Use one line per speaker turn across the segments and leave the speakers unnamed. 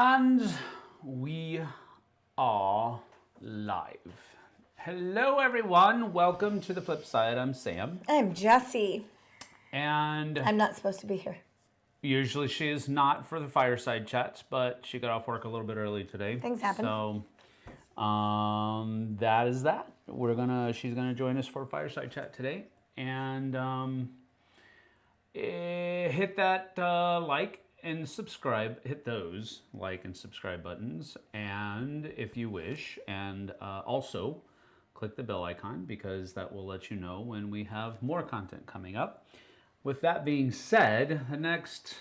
And we are live. Hello, everyone. Welcome to the Flipside. I'm Sam.
I'm Jessie.
And
I'm not supposed to be here.
Usually she is not for the Fireside chats, but she got off work a little bit early today.
Things happen.
So that is that. She's gonna join us for a Fireside chat today. And hit that like and subscribe. Hit those like and subscribe buttons, and if you wish, and also click the bell icon because that will let you know when we have more content coming up. With that being said, the next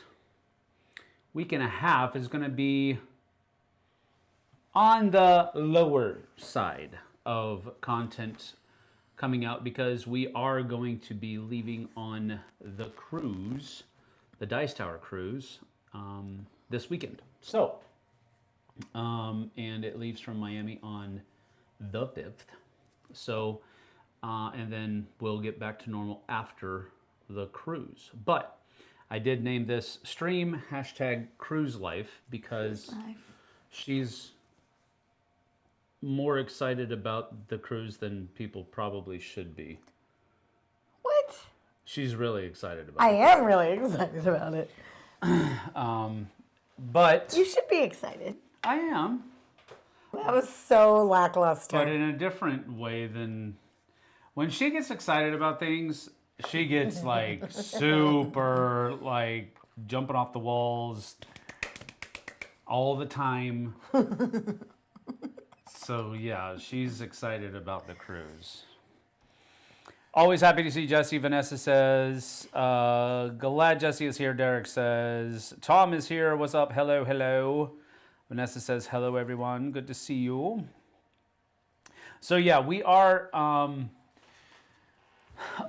week and a half is going to be on the lower side of content coming out because we are going to be leaving on the cruise, the Dice Tower cruise, this weekend. So, and it leaves from Miami on the 5th. So, and then we'll get back to normal after the cruise. But I did name this stream #Cruise Life because she's more excited about the cruise than people probably should be.
What?
She's really excited about it.
I am really excited about it.
But
you should be excited.
I am.
That was so lackluster.
But in a different way than when she gets excited about things, she gets like super like jumping off the walls all the time. So yeah, she's excited about the cruise. Always happy to see Jessie. Vanessa says, glad Jessie is here. Derek says, Tom is here. What's up? Hello, hello. Vanessa says, hello, everyone. Good to see you. So yeah, we are...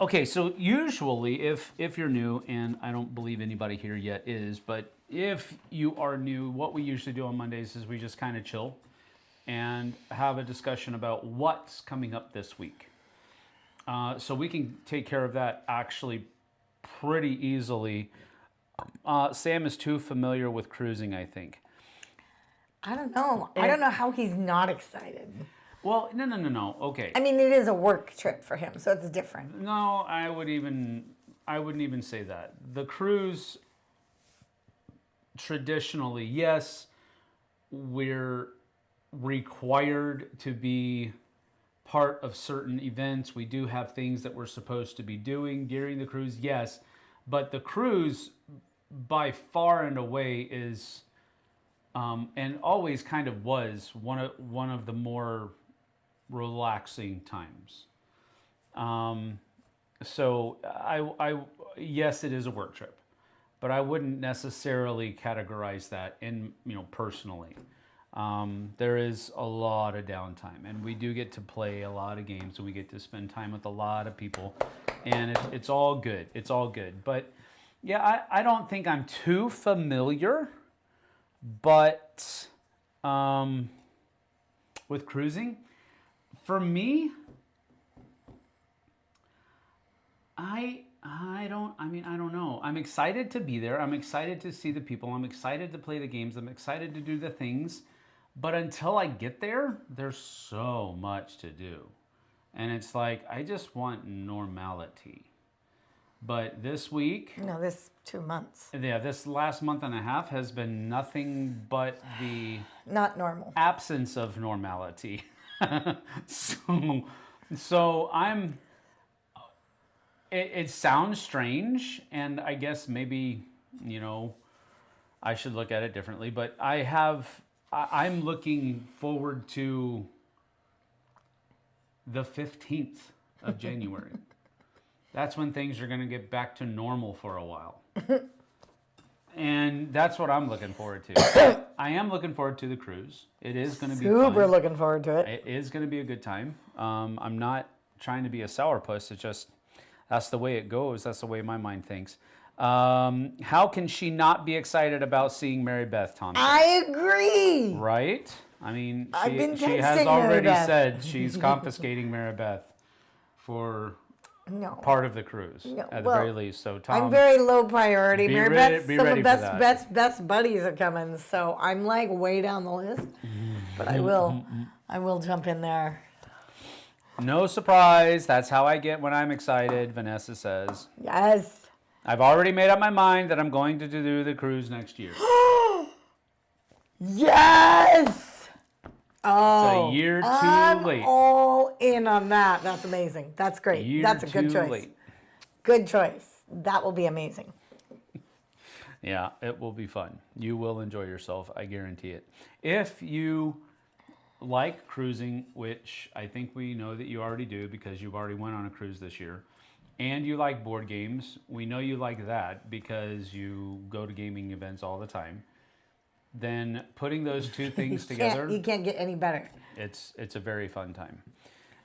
okay, so usually if you're new, and I don't believe anybody here yet is, but if you are new, what we usually do on Mondays is we just kind of chill and have a discussion about what's coming up this week. So we can take care of that actually pretty easily. Sam is too familiar with cruising, I think.
I don't know. I don't know how he's not excited.
Well, no. Okay.
I mean, it is a work trip for him, so it's different.
No, I wouldn't even say that. The cruise, traditionally, yes, we're required to be part of certain events. We do have things that we're supposed to be doing during the cruise, yes. But the cruise, by far and away, is, and always kind of was, one of the more relaxing times. So yes, it is a work trip, but I wouldn't necessarily categorize that in, personally. There is a lot of downtime, and we do get to play a lot of games, and we get to spend time with a lot of people, and it's all good. It's all good. But yeah, I don't think I'm too familiar, but with cruising, for me, I don't know. I'm excited to be there. I'm excited to see the people. I'm excited to play the games. I'm excited to do the things. But until I get there, there's so much to do. And it's like, I just want normality. But this week...
No, this 2 months.
Yeah, this last month and a half has been nothing but the...
Not normal.
Absence of normality. So I'm... It sounds strange, and I guess maybe, I should look at it differently, but I'm looking forward to the 15th of January. That's when things are going to get back to normal for a while. And that's what I'm looking forward to. I am looking forward to the cruise. It is going to be fun.
Super looking forward to it.
It is going to be a good time. I'm not trying to be a sourpuss. It's just... That's the way it goes. That's the way my mind thinks. How can she not be excited about seeing Mary Beth Thompson?
I agree.
Right? I mean,
I've been
she has
texting
already
Mary Beth.
said she's confiscating Mary Beth for
No.
part of the cruise
No,
at the very least. So Tom,
I'm very low priority.
be
Mary
ready-
Beth's
be
some
ready
of
for
the
that.
best buddies are coming, so I'm like way down the list. But I will jump in there.
no surprise. That's how I get when I'm excited. Vanessa says,
Yes.
I've already made up my mind that I'm going to do the cruise next year.
Yes. Oh,
It's a year too
I'm
late.
all in on that. That's amazing. That's great.
Year
That's a good
too
choice.
late.
Good choice. That will be amazing.
Yeah, it will be fun. You will enjoy yourself. I guarantee it. If you like cruising, which I think we know that you already do because you've already went on a cruise this year, and you like board games, we know you like that because you go to gaming events all the time, then putting those two things together,
You can't get any better.
it's a very fun time.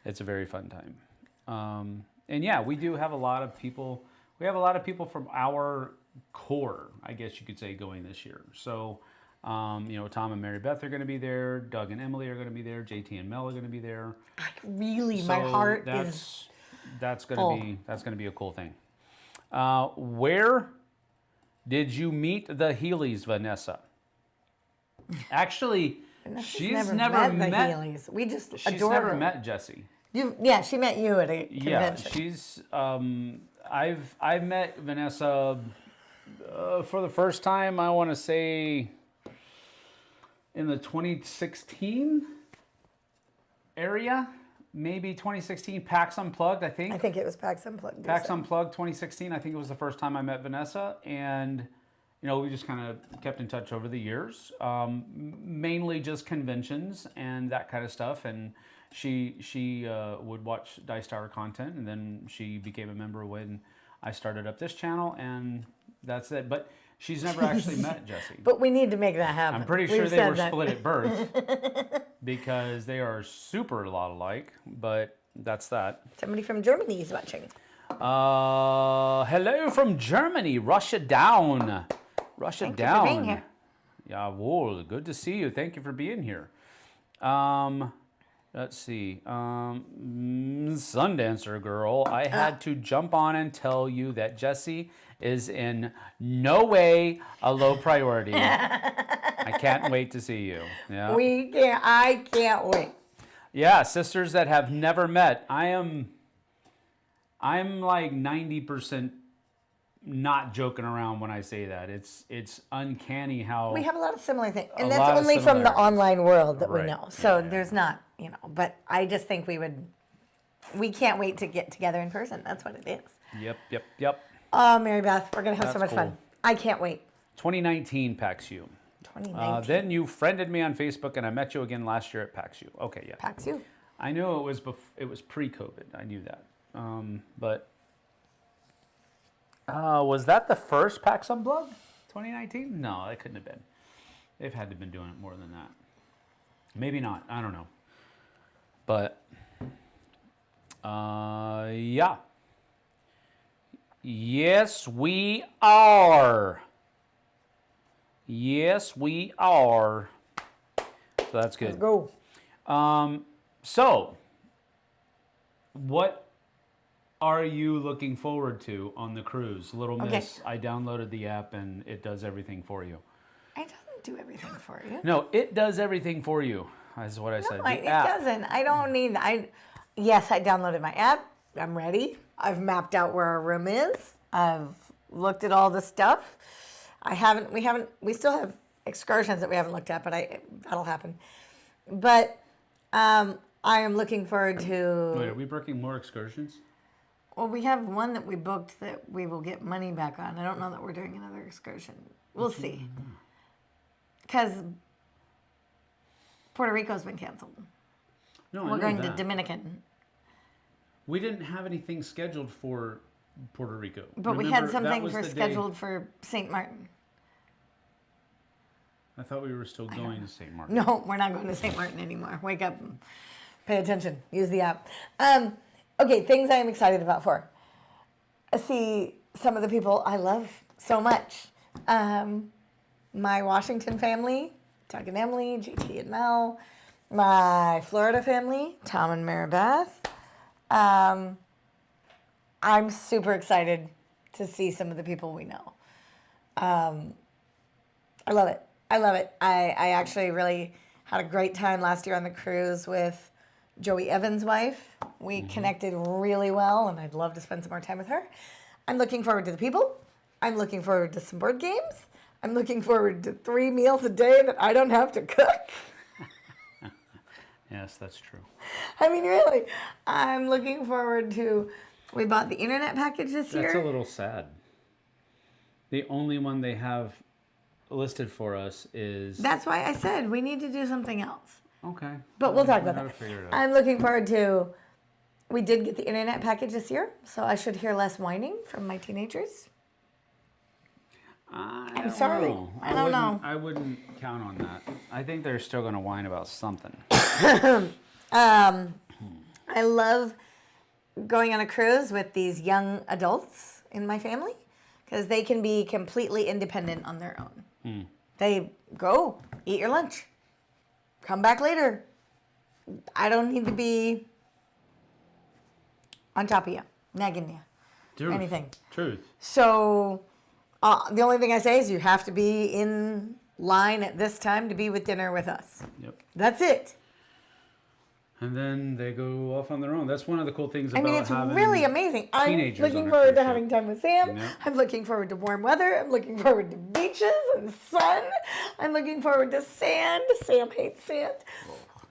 It's a very fun time. And yeah, we do have a lot of people. We have a lot of people from our core, I guess you could say, going this year. So, Tom and Mary Beth are going to be there. Doug and Emily are going to be there. JT and Mel are going to be there.
Really,
So
my heart is
that's going
full.
to be a cool thing. Where did you meet the Heelys, Vanessa? Actually, she's never met
the Heelys. We just
She's
adore
never
her.
met Jessie.
She met you at a convention.
Yeah, she's. I've met Vanessa for the first time. I want to say in the 2016 area, maybe 2016 PAX Unplugged. I think
it was PAX Unplugged.
PAX Unplugged 2016. I think it was the first time I met Vanessa, and we just kind of kept in touch over the years, mainly just conventions and that kind of stuff. And she would watch Dice Tower content, and then she became a member when I started up this channel, and that's it. But she's never actually met Jessie.
But we need to make that happen.
I'm pretty sure they were split at birth because they are super a lot alike, but that's that.
Somebody from Germany is watching.
Hello from Germany. Russia down. Russia
Thank you
down.
for being here.
Yeah, whoa, good to see you. Thank you for being here. Let's see. Sundancer girl, I had to jump on and tell you that Jessie is in no way a low priority. I can't wait to see you. Yeah.
I can't wait.
Yeah, sisters that have never met. I'm like 90% not joking around when I say that. It's uncanny how
We have a lot of similar things. And
A
that's
lot of
only from the
similarities.
online world that we
Right.
know. So
Yeah.
there's not, but I just think we can't wait to get together in person. That's what it is.
Yep.
Oh, Mary Beth, we're going to have so
That's
much fun.
cool.
I can't wait.
2019 PAX U.
2019.
Then you friended me on Facebook, and I met you again last year at PAX U. Okay, yeah.
PAX U.
I knew it was pre-COVID. I knew that. But was that the first PAX Unplugged? 2019? No, it couldn't have been. They've had to have been doing it more than that. Maybe not. I don't know. But yeah. Yes, we are. Yes, we are. So that's good.
Let's go.
So, what are you looking forward to on the cruise? Little Miss, I downloaded the app and it does everything for you.
It doesn't do everything for you.
No, it does everything for you. That's what I said.
No, it doesn't. I don't need. Yes, I downloaded my app. I'm ready. I've mapped out where our room is. I've looked at all the stuff. We still have excursions that we haven't looked at, but that'll happen. But I am looking forward to.
Wait, are we booking more excursions?
Well, we have one that we booked that we will get money back on. I don't know that we're doing another excursion. We'll see. Because Puerto Rico's been canceled.
No,
We're going to Dominican.
We didn't have anything scheduled for Puerto Rico.
But we
Remember,
had
that
something
was the day-
scheduled for St. Martin.
I thought we were still going to St. Martin.
No, we're not going to St. Martin anymore. Wake up. Pay attention. Use the app. Okay, things I am excited about for. I see some of the people I love so much. My Washington family, Doug and Emily, JT and Mel. My Florida family, Tom and Maribeth. I'm super excited to see some of the people we know. I love it. I love it. I actually really had a great time last year on the cruise with Joey Evans' wife. We connected really well, and I'd love to spend some more time with her. I'm looking forward to the people. I'm looking forward to some board games. I'm looking forward to 3 meals a day that I don't have to cook.
Yes, that's true.
I mean, really. I'm looking forward to... We bought the internet package this year.
That's a little sad. The only one they have listed for us is...
That's why I said we need to do something else.
Okay.
But we'll talk about that.
Figure it out.
I'm looking forward to... We did get the internet package this year, so I should hear less whining from my teenagers. I'm sorry. I don't know.
I wouldn't count on that. I think they're still going to whine about something.
I love going on a cruise with these young adults in my family because they can be completely independent on their own. They go, eat your lunch, come back later. I don't need to be on top of you, nagging you, anything.
Truth.
So the only thing I say is you have to be in line at this time to be with dinner with us.
Yep.
That's it.
And then they go off on their own. That's one of the cool things about
it's
having
really amazing. I'm
teenagers
looking
on a
forward
cruise
to
ship.
having time with Sam.
Yep.
I'm looking forward to warm weather. I'm looking forward to beaches and sun. I'm looking forward to sand. Sam hates sand.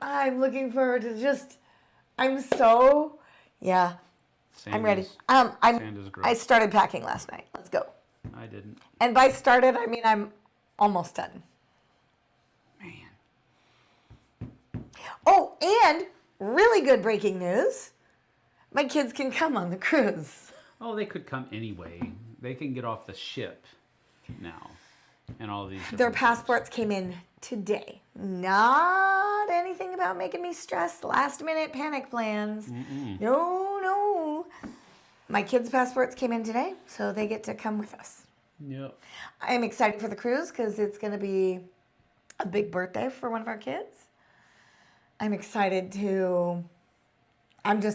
I'm looking forward to just, I'm ready.
Sand is great.
I started packing last night. Let's go.
I didn't.
And by started, I mean I'm almost done.
Man.
Oh, and really good breaking news. My kids can come on the cruise.
Oh, they could come anyway. They can get off the ship now. And all these.
Their passports came in today. Not anything about making me stressed. Last minute panic plans. No. My kids' passports came in today, so they get to come with us.
Yep.
I'm excited for the cruise because it's going to be a big birthday for one of our kids. I'm just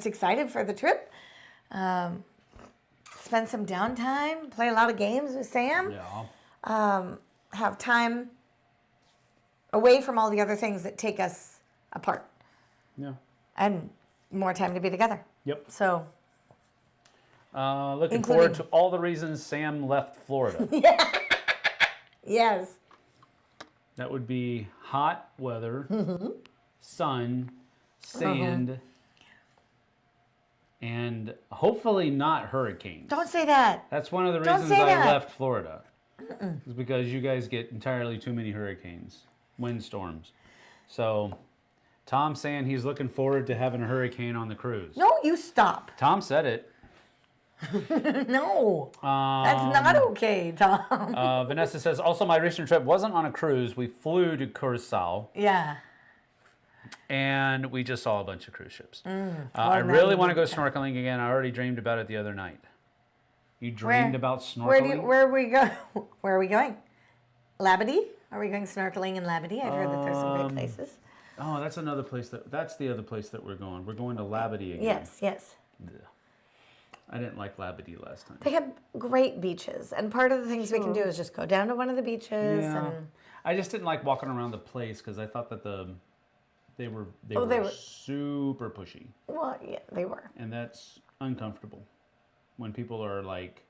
excited for the trip. Spend some downtime, play a lot of games with Sam.
Yeah.
Have time away from all the other things that take us apart.
Yeah.
And more time to be together.
Yep.
So.
Looking forward to all the reasons Sam left Florida.
Yes.
That would be hot weather, sun, sand, and hopefully not hurricanes.
Don't say that.
That's one of the reasons I left Florida. Is because you guys get entirely too many hurricanes, windstorms. So Tom's saying he's looking forward to having a hurricane on the cruise.
No, you stop.
Tom said it.
No, that's not okay, Tom.
Vanessa says, also my recent trip wasn't on a cruise. We flew to Curacao.
Yeah.
And we just saw a bunch of cruise ships. I really want to go snorkeling again. I already dreamed about it the other night. You dreamed about snorkeling?
Where are we going? Labadee? Are we going snorkeling in Labadee? I've heard that there's some great places.
Oh, that's another place. That's the other place that we're going. We're going to Labadee again.
Yes.
Ugh. I didn't like Labadee last time.
They have great beaches, and part of the things we can do is just go down to one of the beaches.
Yeah.
And
I just didn't like walking around the place because I thought that they were super pushy.
Well, yeah, they were.
And that's uncomfortable when people are like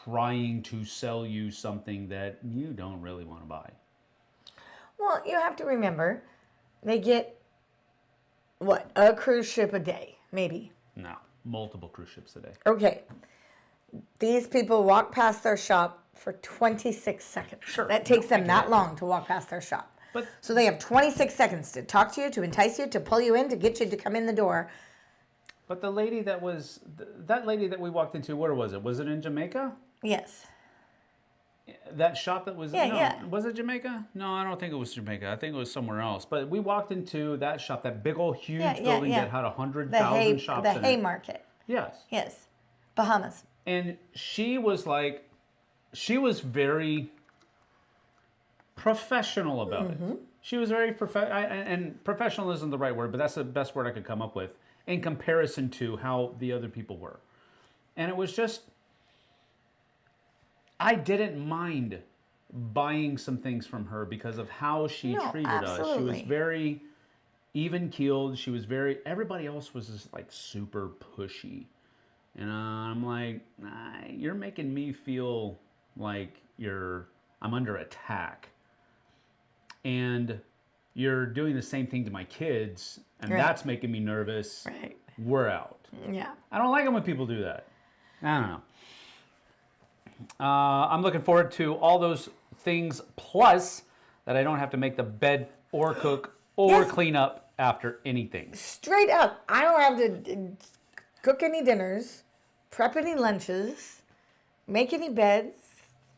trying to sell you something that you don't really want to buy.
Well, you have to remember, they get, a cruise ship a day, maybe.
No, multiple cruise ships a day.
Okay. These people walk past their shop for 26 seconds.
Sure.
That takes them that long to walk past their shop. So they have 26 seconds to talk to you, to entice you, to pull you in, to get you to come in the door.
But the lady that lady that we walked into, where was it? Was it in Jamaica?
Yes.
That shop that was...
Yeah.
Was it Jamaica? No, I don't think it was Jamaica. I think it was somewhere else. But we walked into that shop, that big old huge building that had 100,000 shops in it.
The Haymarket.
Yes.
Bahamas.
And she was very professional about it. She was very and professional isn't the right word, but that's the best word I could come up with in comparison to how the other people were. And it was just, I didn't mind buying some things from her because of how she treated us. She was very even keeled. She was everybody else was just like super pushy. And I'm like, nah, you're making me feel like I'm under attack. And you're doing the same thing to my kids, and that's making me nervous.
Right.
We're out.
Yeah.
I don't like it when people do that. I don't know. I'm looking forward to all those things, plus that I don't have to make the bed or cook or clean up after anything.
Straight up. I don't have to cook any dinners, prep any lunches, make any beds,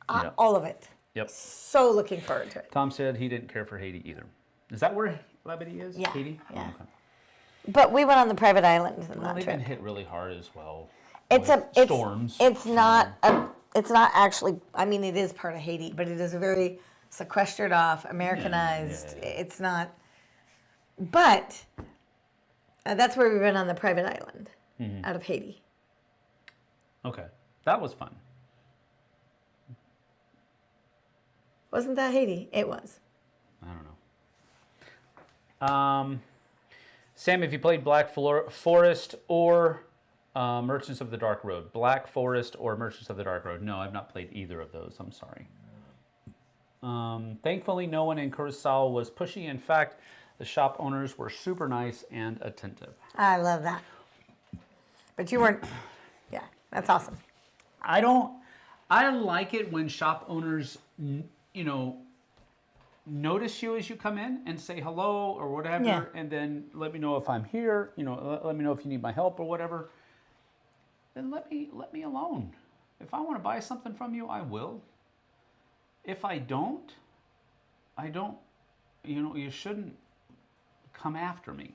all of it.
Yep.
So looking forward to it.
Tom said he didn't care for Haiti either. Is that where Lebedy is?
Yeah.
Haiti?
Yeah.
Oh, okay.
But we went on the private island in that
They've
trip.
been hit really hard as well.
Storms. It's not actually, I mean, it is part of Haiti, but it is a very sequestered off, Americanized.
Yeah.
It's not, but that's where we went on the private island out of Haiti.
Okay. That was fun.
Wasn't that Haiti? It was.
I don't know. Sam, if you played Black Forest or Merchants of the Dark Road. Black Forest or Merchants of the Dark Road. No, I've not played either of those. I'm sorry. Thankfully, no one in Curacao was pushy. In fact, the shop owners were super nice and attentive.
I love that. But you weren't, yeah, that's awesome.
I like it when shop owners, notice you as you come in and say hello or whatever, and then let me know if I'm here, let me know if you need my help or whatever. Then let me alone. If I want to buy something from you, I will. If I don't, you shouldn't come after me,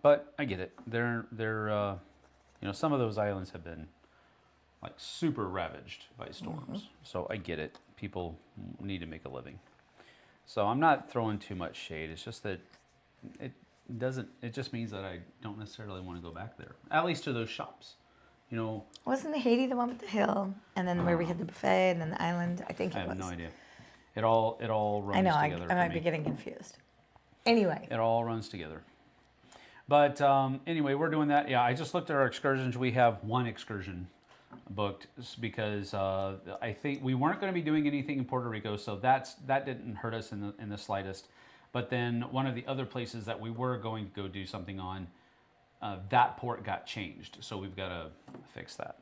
But I get it. They're some of those islands have been like super ravaged by storms. So I get it. People need to make a living. So I'm not throwing too much shade. It's just that it just means that I don't necessarily want to go back there. At least to those shops.
Wasn't Haiti the one with the hill, and then where we had the buffet, and then the island? I think it was.
I have no idea. It all runs together.
I know. I might be getting confused. Anyway.
It all runs together. But anyway, we're doing that. Yeah, I just looked at our excursions. We have one excursion booked because I think we weren't going to be doing anything in Puerto Rico, so that didn't hurt us in the slightest. But then one of the other places that we were going to go do something on, that port got changed, so we've got to fix that.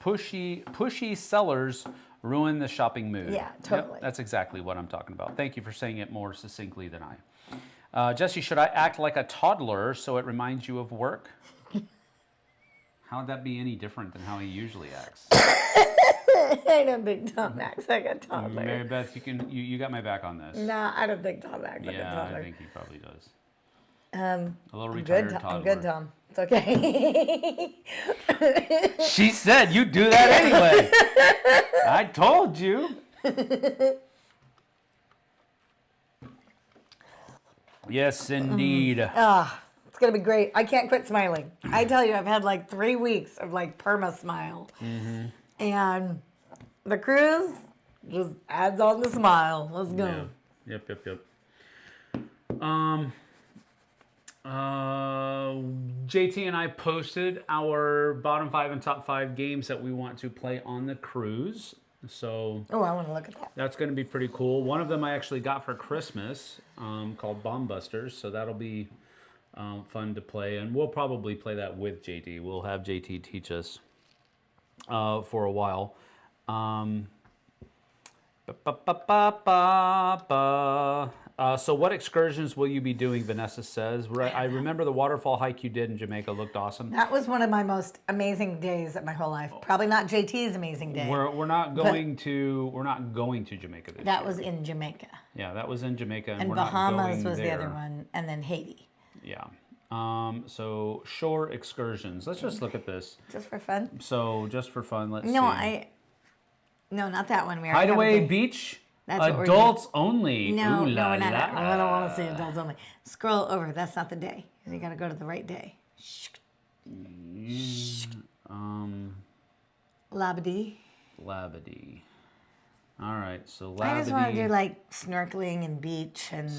Pushy sellers ruin the shopping mood.
Yeah, totally.
Yep, that's exactly what I'm talking about. Thank you for saying it more succinctly than I. Jessie, should I act like a toddler so it reminds you of work? How would that be any different than how he usually acts?
I don't think Tom acts like a toddler.
Mary Beth, you got my back on this.
Nah, I don't think Tom acts like a toddler.
Yeah, I think he probably does. A little retired toddler.
I'm good, Tom. It's okay.
She said you do that anyway. I told you. Yes, indeed.
It's going to be great. I can't quit smiling. I tell you, I've had like 3 weeks of like perma-smile. And the cruise just adds on the smile. Let's go.
Yeah. Yep. JT and I posted our bottom 5 and top 5 games that we want to play on the cruise. So
I want to look at that.
That's going to be pretty cool. One of them I actually got for Christmas, called Bomb Busters. So that'll be fun to play, and we'll probably play that with JT. We'll have JT teach us for a while. So what excursions will you be doing, Vanessa says. I remember the waterfall hike you did in Jamaica looked awesome.
That was one of my most amazing days of my whole life. Probably not JT's amazing day.
We're not going to Jamaica this year.
That was in Jamaica.
Yeah, that was in Jamaica,
and
we're
Bahamas
not going
was
there.
The other one, and then Haiti.
Yeah. So shore excursions. Let's just look at this.
Just for fun?
So just for fun, let's see.
No, not that one. We already
Hideaway
have
Beach,
That's what we're
adults only.
No,
Ooh
no,
la
we're not.
la.
I don't want to see adults only. Scroll over. That's not the day. You got to go to the right day. Labadee.
Labadee. All right, so Labadee.
I just want to do like snorkeling and beach and.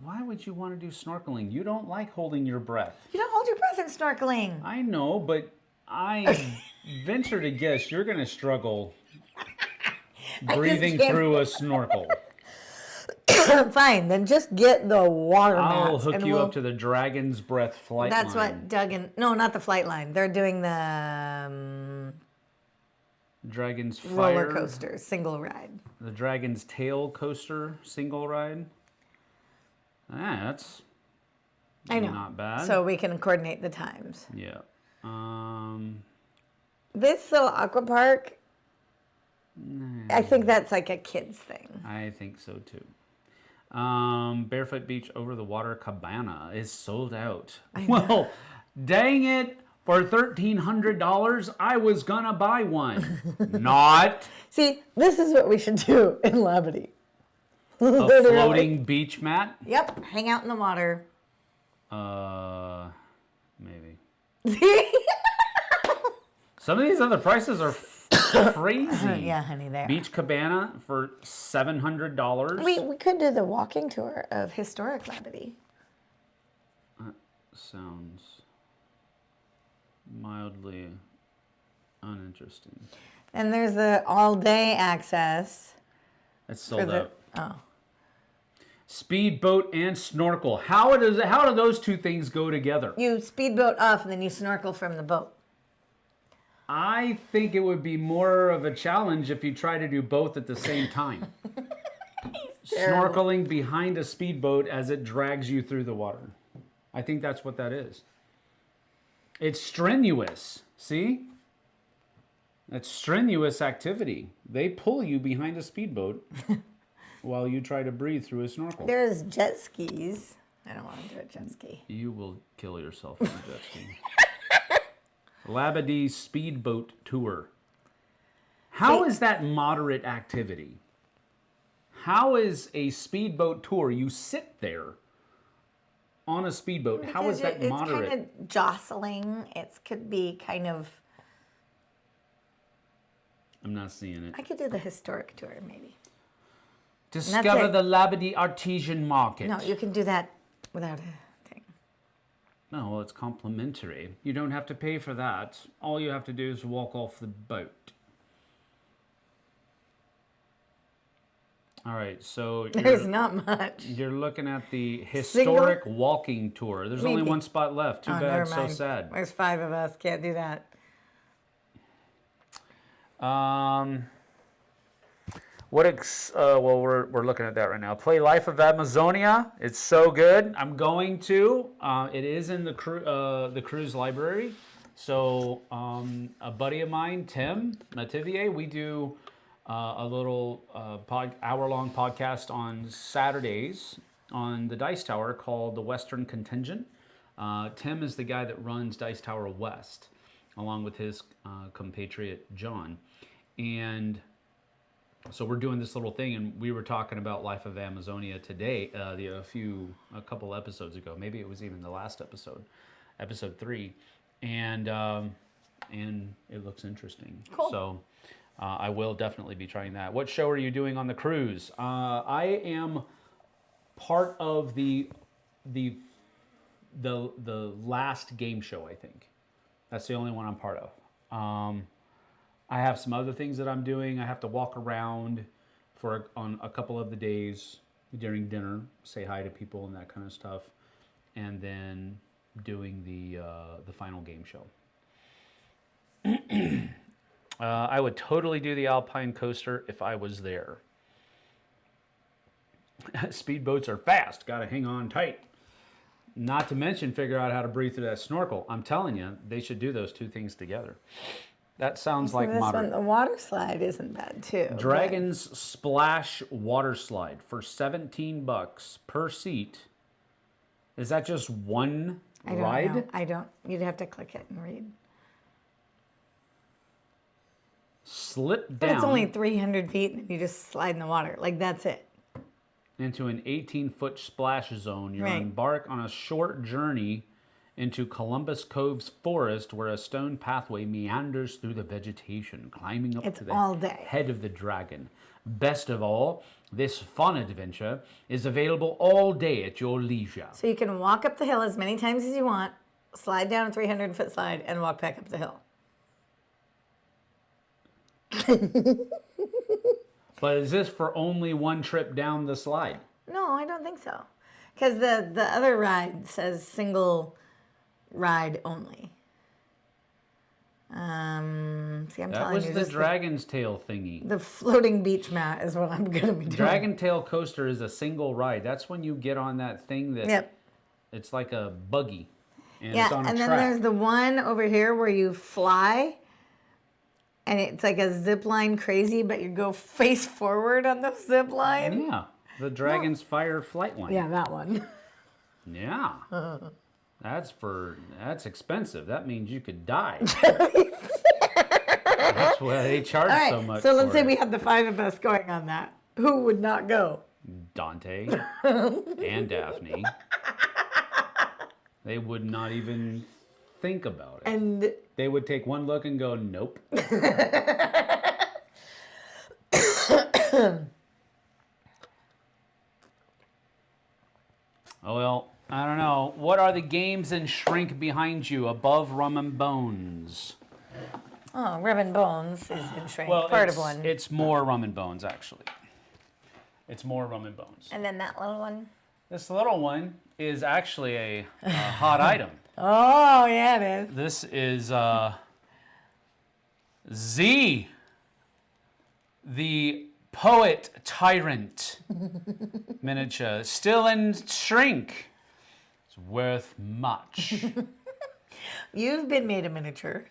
Why would you want to do snorkeling? You don't like holding your breath.
You don't hold your breath in snorkeling.
I know, but I venture to guess you're going to struggle breathing through a snorkel.
Fine, then just get the water mats.
I'll hook you up to the Dragon's Breath flight line.
That's what Doug and... No, not the flight line. They're doing the...
Dragon's Fire.
Roller coaster, single ride.
The Dragon's Tail coaster, single ride. That's
I know.
not bad.
So we can coordinate the times.
Yeah.
This little aqua park, I think that's like a kid's thing.
I think so too. Barefoot Beach over the water cabana is sold out. Well, dang it. For $1,300, I was gonna buy one. Not.
See, this is what we should do in Labadee.
A floating beach mat?
Yep, hang out in the water.
Maybe. Some of these other prices are crazy.
Yeah, honey, there.
Beach cabana for $700.
We could do the walking tour of historic Labadee.
Sounds mildly uninteresting.
And there's the all-day access.
It's sold out.
Oh.
Speedboat and snorkel. How do those two things go together?
You speedboat off and then you snorkel from the boat.
I think it would be more of a challenge if you try to do both at the same time. Snorkeling behind a speedboat as it drags you through the water. I think that's what that is. It's strenuous. See? It's strenuous activity. They pull you behind a speedboat while you try to breathe through a snorkel.
There's jet skis. I don't want to do a jet ski.
You will kill yourself on a jet ski. Labadee Speedboat Tour. How is that moderate activity? How is a speedboat tour? You sit there on a speedboat. How is that moderate?
It's kind of jostling. It could be kind of...
I'm not seeing it.
I could do the historic tour, maybe.
Discover the Labadee Artesian Market.
No, you can do that without a thing.
No, well, it's complimentary. You don't have to pay for that. All you have to do is walk off the boat. All right, so
there's not much.
You're looking at the historic walking tour. There's only one spot left. Too bad.
Never mind.
So sad.
There's 5 of us. Can't do that.
Well, we're looking at that right now. Play Life of Amazonia. It's so good. I'm going to. It is in the cruise library. So a buddy of mine, Tim Mativier, we do a little hour-long podcast on Saturdays on the Dice Tower called the Western Contingent. Tim is the guy that runs Dice Tower West, along with his compatriot John, and so we're doing this little thing, and we were talking about Life of Amazonia today, a couple episodes ago. Maybe it was even the last episode 3, and it looks interesting.
Cool.
So I will definitely be trying that. What show are you doing on the cruise? I am part of the last game show, I think. That's the only one I'm part of. I have some other things that I'm doing. I have to walk around on a couple of the days during dinner, say hi to people and that kind of stuff, and then doing the final game show. I would totally do the Alpine coaster if I was there. Speedboats are fast. Got to hang on tight. Not to mention figure out how to breathe through that snorkel. I'm telling you, they should do those two things together. That sounds like moderate.
The water slide isn't bad too.
Dragon's Splash Water Slide for $17 per seat. Is that just one
I don't
ride?
know. I don't. You'd have to click it and read.
Slip
But
down
it's only 300 feet and you just slide in the water. Like, that's it.
into an 18-foot splash zone. You
Right.
embark on a short journey into Columbus Cove's forest where a stone pathway meanders through the vegetation, climbing up
It's
to the
all day.
head of the dragon. Best of all, this fun adventure is available all day at your leisure.
So you can walk up the hill as many times as you want, slide down a 300-foot slide, and walk back up the hill.
But is this for only one trip down the slide?
No, I don't think so. Because the other ride says single ride only. See, I'm
That
telling
was
you,
the
this
Dragon's Tail thingy.
the floating beach mat is what I'm going to be doing.
Dragon Tail coaster is a single ride. That's when you get on that thing that
Yep.
it's like a buggy. And
Yeah,
it's on a
and then
track.
there's the one over here where you fly, and it's like a zip line crazy, but you go face forward on the zip line.
Yeah, the Dragon's Fire flight line.
Yeah, that one.
Yeah. That's expensive. That means you could die. That's why they charge
All right,
so much.
so let's
for
say
it.
we have the 5 of us going on that. Who would not go?
Dante and Daphne. They would not even think about it.
And
They would take one look and go, nope. Oh, well, I don't know. What are the games in Shrink behind you above Rum and Bones?
oh, Rub and Bones is in Shrink,
Well,
part
it's,
of one.
it's more Rum and Bones, actually. It's more Rum and Bones.
And then that little one.
This little one is actually a hot item.
Oh, yeah, it is.
This is Z, the Poet Tyrant miniature, still in Shrink. It's worth much.
You've been made a miniature.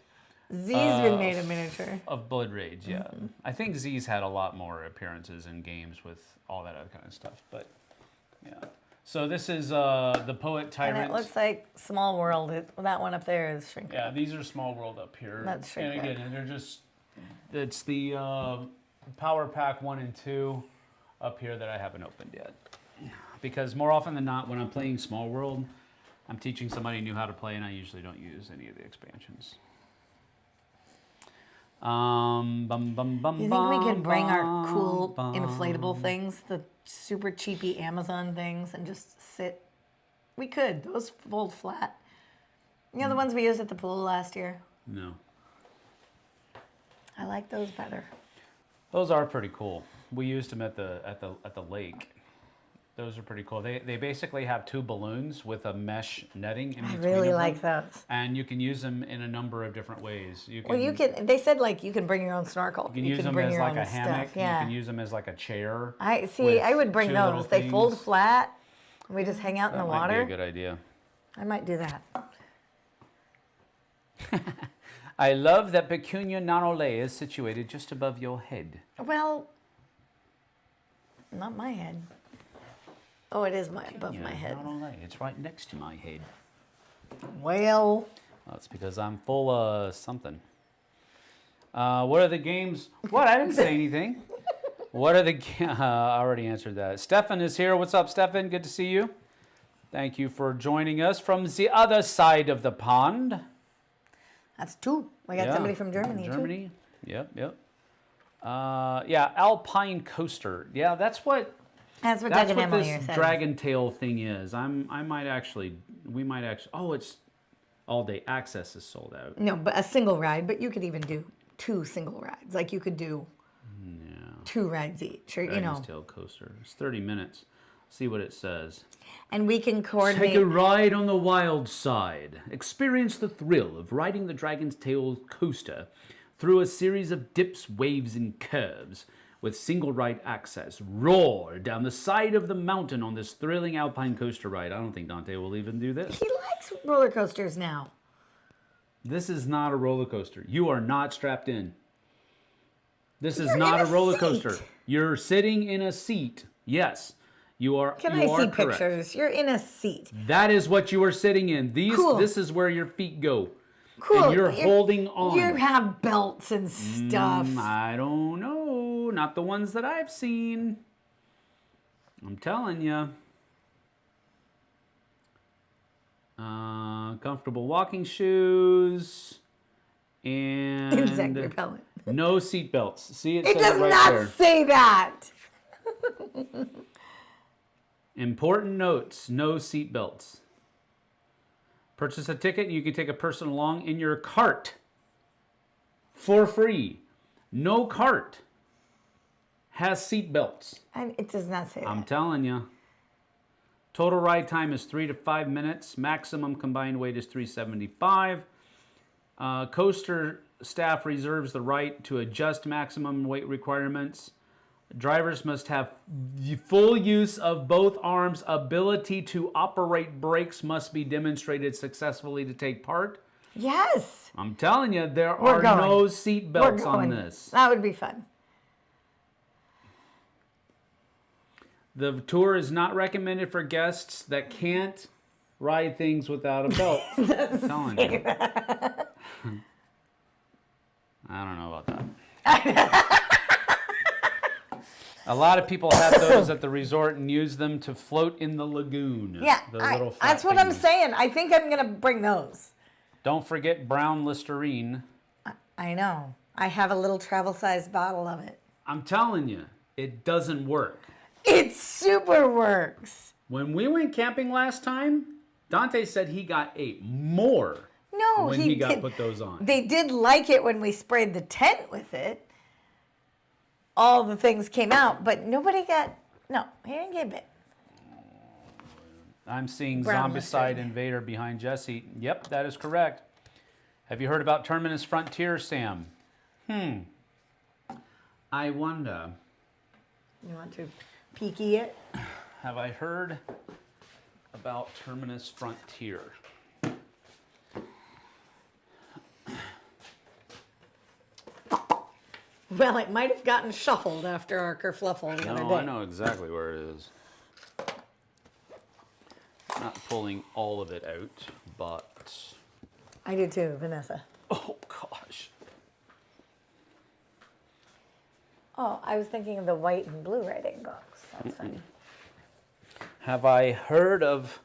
Z's been made a miniature.
Of Blood Rage, yeah. I think Z's had a lot more appearances in games with all that other kind of stuff, but yeah. So this is the Poet
And
Tyrant.
it looks like Small World. That one up there is Shrink.
Yeah, these are Small World up here.
That's Shrink
And
Wrap.
again, they're just, it's the Power Pack 1 and 2 up here that I haven't opened yet. Because more often than not, when I'm playing Small World, I'm teaching somebody new how to play, and I usually don't use any of the expansions.
You think we could bring our cool inflatable things, the super cheapy Amazon things, and just sit? We could. Those fold flat. You know the ones we used at the pool last year?
No.
I like those better.
Those are pretty cool. We used them at the lake. Those are pretty cool. They basically have 2 balloons with a mesh netting in
I
between.
really
of
like
them,
those.
and you can use them in a number of different ways. You can,
Well, you can. They said like you can bring your own snorkel.
You can use them
bring
as
your
like
own
a hammock.
stuff. Yeah.
You can use them as like a chair.
I see.
with
I would bring
2 little
those. They fold
things.
flat. And we just hang out in
That
the
might
water.
be a good idea.
I might do that.
I love that Pecunia Nanole is situated just above your head.
Well, not my head. Oh, it is above my head.
Nanole, it's right next to my head.
Well,
That's because I'm full of something. What are the games? What? I didn't say anything. What are the? I already answered that. Stefan is here. What's up, Stefan? Good to see you. Thank you for joining us from the other side of the pond.
that's 2. We got
Yeah,
somebody from Germany, too.
Germany. Yep. Yeah, Alpine Coaster. Yeah, that's what.
That's what
That's
Doug and
what
Emily
this
are saying.
Dragon Tail thing is. We might actually. Oh, it's all day access is sold out.
No, but a single ride. But you could even do 2 single rides. Like you could do 2 rides each, or
Dragon's Tail Coaster. It's 30 minutes. See what it says.
And we can
Take
coordinate.
a ride on the wild side. Experience the thrill of riding the Dragon's Tail Coaster through a series of dips, waves, and curves. With single ride access, roar down the side of the mountain on this thrilling alpine coaster ride. I don't think Dante will even do this.
He likes roller coasters now.
This is not a roller coaster. You are not strapped in. This is
You're
not
in
a
a
roller
seat.
coaster. You're sitting in a seat. Yes. You are.
Can
you
I
are
see
correct.
pictures? You're in a seat.
That is what you are sitting in.
Cool.
This is where your feet go.
Cool.
And you're holding on.
You have belts and stuff.
I don't know. Not the ones that I've seen. I'm telling you. Comfortable walking shoes. And
Insect repellent.
no seat belts. See, it
It
says
does
it right
not
there.
say that.
Important notes, no seat belts. Purchase a ticket and you can take a person along in your cart for free. No cart has seat belts.
It does not say
I'm
that.
telling you. Total ride time is 3 to 5 minutes. Maximum combined weight is 375. Coaster staff reserves the right to adjust maximum weight requirements. Drivers must have full use of both arms. Ability to operate brakes must be demonstrated successfully to take part.
Yes.
I'm telling you, there are no seat belts on this.
That would be fun.
The tour is not recommended for guests that can't ride things without a belt. I'm telling you. I don't know about that. A lot of people have those at the resort and use them to float in the lagoon.
Yeah,
The little flat
that's what I'm
thingies.
saying. I think I'm going to bring those.
Don't forget brown Listerine.
I know. I have a little travel-sized bottle of it.
I'm telling you, it doesn't work.
It super works.
When we went camping last time, Dante said he got more
No,
when he got put those on.
They did like it when we sprayed the tent with it. All the things came out, but nobody got, no, he didn't get bit.
I'm seeing
Brown
Zombicide
Listerine.
Invader behind Jessie. Yep, that is correct. Have you heard about Terminus Frontier, Sam? I wonder.
You want to peeky it?
Have I heard about Terminus Frontier?
Well, it might have gotten shuffled after our kerfluffle the other
No,
day.
I know exactly where it is. Not pulling all of it out, but...
I do too, Vanessa.
Oh, gosh.
Oh, I was thinking of the white and blue writing books. That's funny.
Have I heard of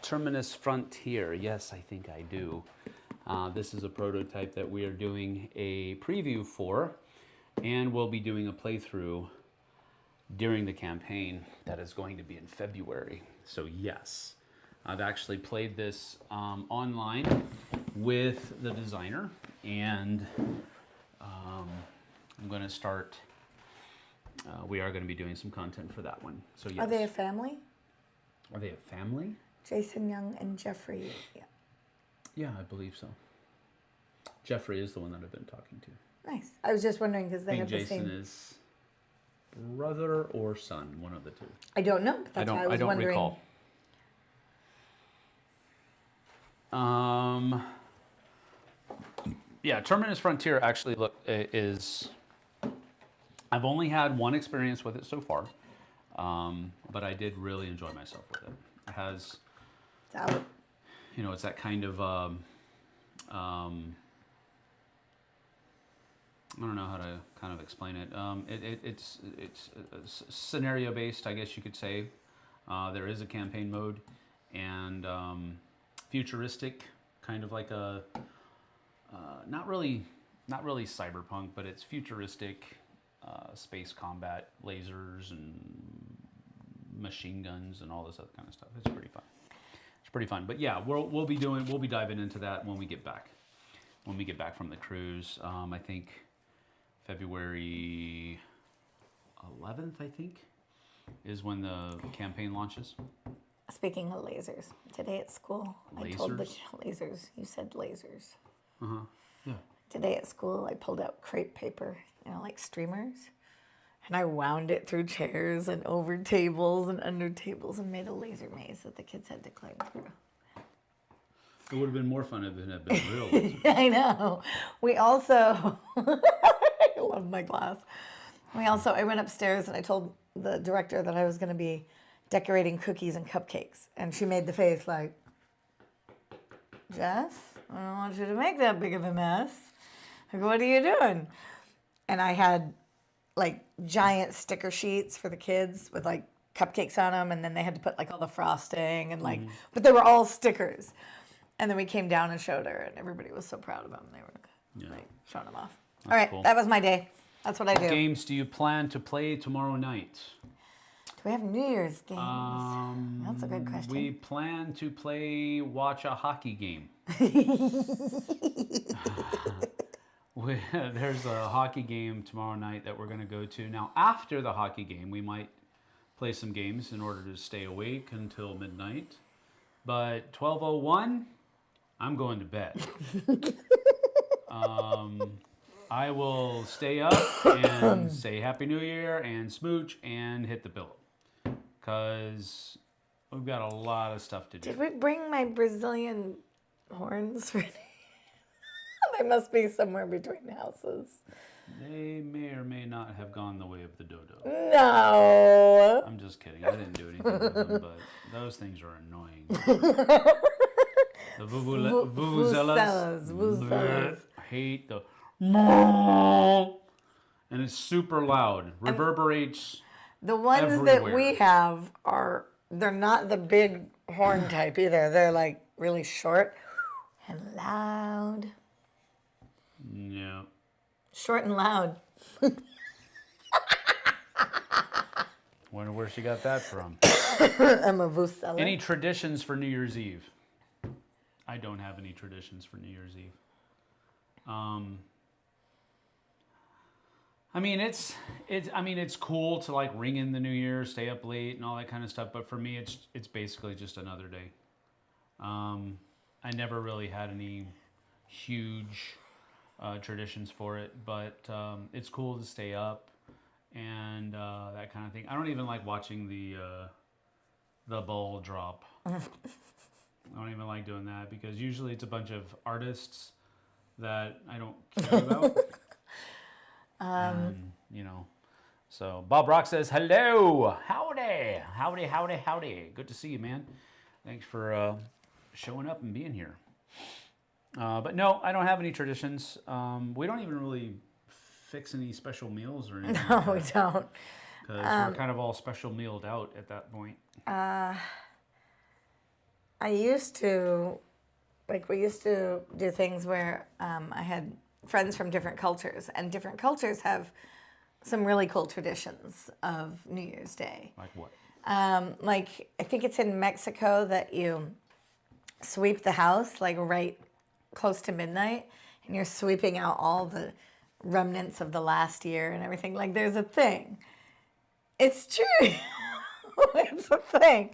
Terminus Frontier? Yes, I think I do. This is a prototype that we are doing a preview for, and we'll be doing a playthrough during the campaign that is going to be in February. So yes, I've actually played this online with the designer, and I'm going to start, we are going to be doing some content for that one. So yes.
Are they a family?
Are they a family?
Jason Young and Jeffrey. Yeah.
Yeah, I believe so. Jeffrey is the one that I've been talking to.
Nice. I was just wondering because
I
they
think
have the
Jason
same.
is brother or son, one of the two.
I don't know. But that's why I was wondering.
Recall. Yeah, Terminus Frontier actually is. I've only had one experience with it so far, but I did really enjoy myself with it. It has,
It's out.
you know, it's that kind of. I don't know how to kind of explain it. It's scenario based, I guess you could say. There is a campaign mode, and futuristic, kind of like a not really cyberpunk, but it's futuristic space combat, lasers and machine guns and all this other kind of stuff. It's pretty fun. It's pretty fun. But yeah, we'll be diving into that when we get back. When we get back from the cruise, I think February 11th, I think, is when the campaign launches.
Speaking of lasers, today at school, I told the
Lasers?
lasers. You said lasers.
Yeah.
Today at school, I pulled out crepe paper, you know, like streamers, and I wound it through chairs and over tables and under tables and made a laser maze that the kids had to climb through.
It would have been more fun if it had been real lasers.
I know. We also, I love my class. I went upstairs and I told the director that I was going to be decorating cookies and cupcakes. And she made the face like, Jess, I don't want you to make that big of a mess. Like, what are you doing? And I had like giant sticker sheets for the kids with like cupcakes on them. And then they had to put like all the frosting and like, but they were all stickers. And then we came down and showed her, and everybody was so proud of them. They were like showing them off. All right, cool. That was my day. That's what I do.
What games do you plan to play tomorrow night?
Do we have New Year's games? That's a good question.
We plan to watch a hockey game. There's a hockey game tomorrow night that we're going to go to. Now, after the hockey game, we might play some games in order to stay awake until midnight. But 12:01, I'm going to bed. I will stay up and say Happy New Year and smooch and hit the pillow. Because we've got a lot of stuff to do.
Did we bring my Brazilian horns? They must be somewhere between houses.
They may or may not have gone the way of the dodo.
No.
I'm just kidding. I didn't do anything with them, but those things are annoying. The vuvuzelas. I hate the... And it's super loud. Reverberates
the ones
everywhere.
That we have they're not the big horn type either. They're like really short and loud.
Yeah.
Short and loud.
Wonder where she got that from.
I'm a vuvuzeler.
Any traditions for New Year's Eve? I don't have any traditions for New Year's Eve. I mean, it's cool to like ring in the New Year, stay up late, and all that kind of stuff. But for me, it's basically just another day. I never really had any huge traditions for it, but it's cool to stay up and that kind of thing. I don't even like watching the ball drop. I don't even like doing that because usually it's a bunch of artists that I don't care about. So Bob Rock says, hello, howdy. Good to see you, man. Thanks for showing up and being here. But no, I don't have any traditions. We don't even really fix any special meals or anything.
No, we don't.
Because we're kind of all special mealed out at that point.
I used to, we used to do things where I had friends from different cultures, and different cultures have some really cool traditions of New Year's Day.
Like what?
I think it's in Mexico that you sweep the house like right close to midnight, and you're sweeping out all the remnants of the last year and everything. Like there's a thing. It's true. It's a thing.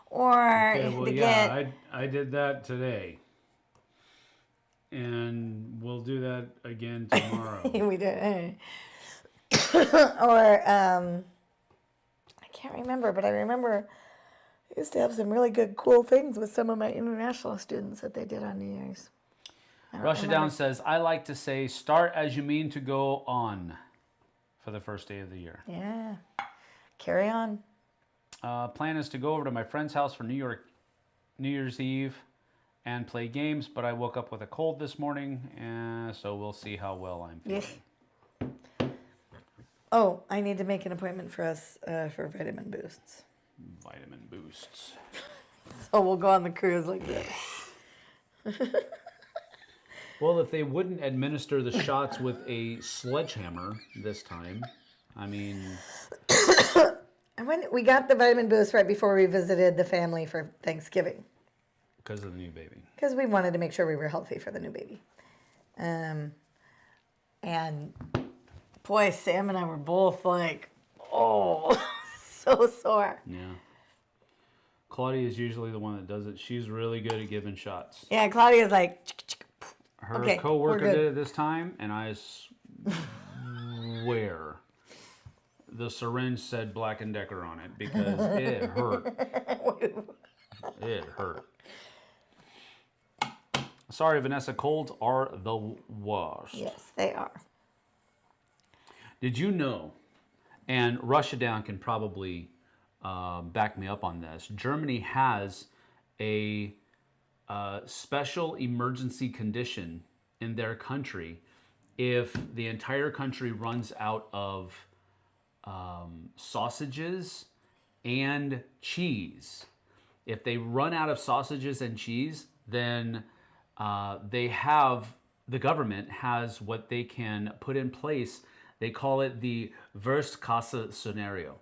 Or
I did that today. And we'll do that again tomorrow.
We did. Or, I can't remember, but I remember I used to have some really good, cool things with some of my international students that they did on New Year's.
Russia Down says, I like to say, start as you mean to go on for the first day of the year.
Yeah. Carry on.
Plan is to go over to my friend's house for New Year's Eve and play games, but I woke up with a cold this morning, so we'll see how well I'm feeling.
Oh, I need to make an appointment for us for vitamin boosts.
Vitamin boosts.
So we'll go on the cruise like this.
Well, if they wouldn't administer the shots with a sledgehammer this time, I mean...
We got the vitamin boost right before we visited the family for Thanksgiving.
Because of the new baby.
Because we wanted to make sure we were healthy for the new baby. And boy, Sam and I were both like, oh, so sore.
Yeah. Claudia is usually the one that does it. She's really good at giving shots.
Yeah, Claudia's like,
her coworker did it this time, and I swear the syringe said Black & Decker on it because it hurt. It hurt. Sorry, Vanessa, colds are the worst.
Yes, they are.
Did you know, and Russia Down can probably back me up on this. Germany has a special emergency condition in their country if the entire country runs out of sausages and cheese. If they run out of sausages and cheese, then the government has what they can put in place. They call it the Wurstkasse scenario.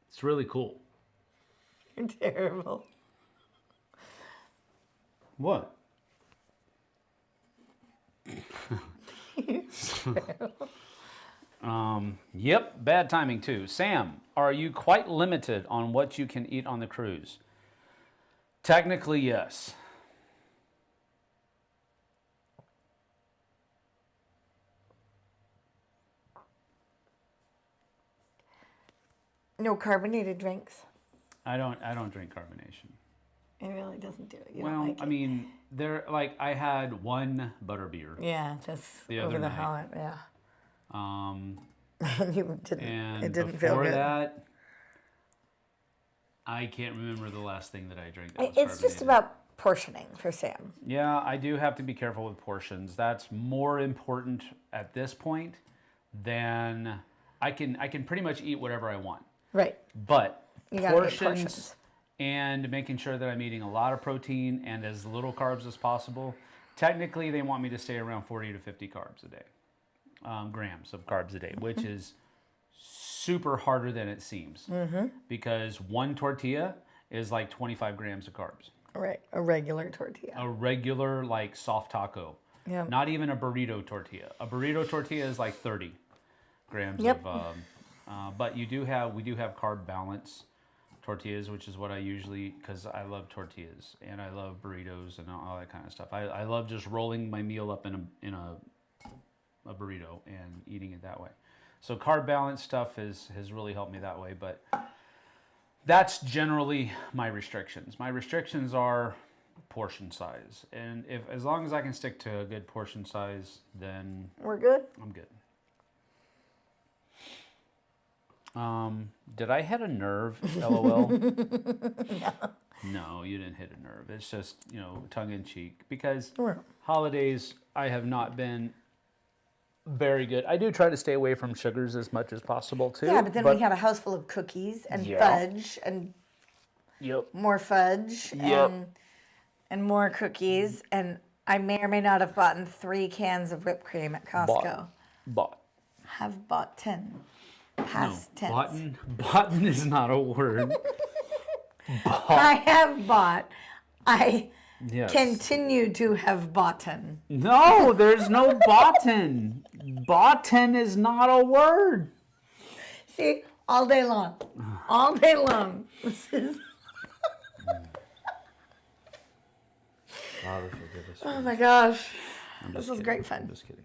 It's really cool.
You're terrible.
What? Yep, bad timing too. Sam, are you quite limited on what you can eat on the cruise? Technically, yes.
No carbonated drinks.
I don't drink carbonation.
It really doesn't do it. You
Well,
don't like
I
it.
mean, I had one butterbeer.
Yeah, just
the
over
other
the
night.
hollow. Yeah.
Um,
You didn't.
and
It didn't
before
feel good.
that, I can't remember the last thing that I drank. That was
It's just
carbonated.
about portioning for Sam.
Yeah, I do have to be careful with portions. That's more important at this point than I can pretty much eat whatever I want.
Right.
But
You gotta get
portions,
portions.
and making sure that I'm eating a lot of protein and as little carbs as possible. Technically, they want me to stay around 40 to 50 carbs a day, grams of carbs a day, which is super harder than it seems because one tortilla is like 25 grams of carbs.
Right. A regular tortilla.
A regular like soft taco,
Yeah.
not even a burrito tortilla. A burrito tortilla is like 30 grams
Yep.
of. But we do have carb balance tortillas, which is what I usually, because I love tortillas and I love burritos and all that kind of stuff. I love just rolling my meal up in a burrito and eating it that way. So carb balance stuff has really helped me that way. But that's generally my restrictions. My restrictions are portion size, and as long as I can stick to a good portion size, then
We're good.
I'm good. Did I hit a nerve? LOL. No, you didn't hit a nerve. It's just, tongue in cheek. Because
Right.
holidays, I have not been very good. I do try to stay away from sugars as much as possible too.
Yeah, but then we have a house full of cookies and
Yeah.
fudge and
Yep.
more fudge
Yep.
and more cookies. And I may or may not have bought 3 cans of whipped cream at Costco.
Bought.
Have bought 10. Past tense.
Boughten is not a word.
I have bought. I
Yes.
continue to have bought.
No, there's no boughten. Boughten is not a word.
See, all day long. All day long. This is.
Father, forgive us.
Oh my gosh.
I'm
This
just
was
kidding.
great fun.
I'm just kidding.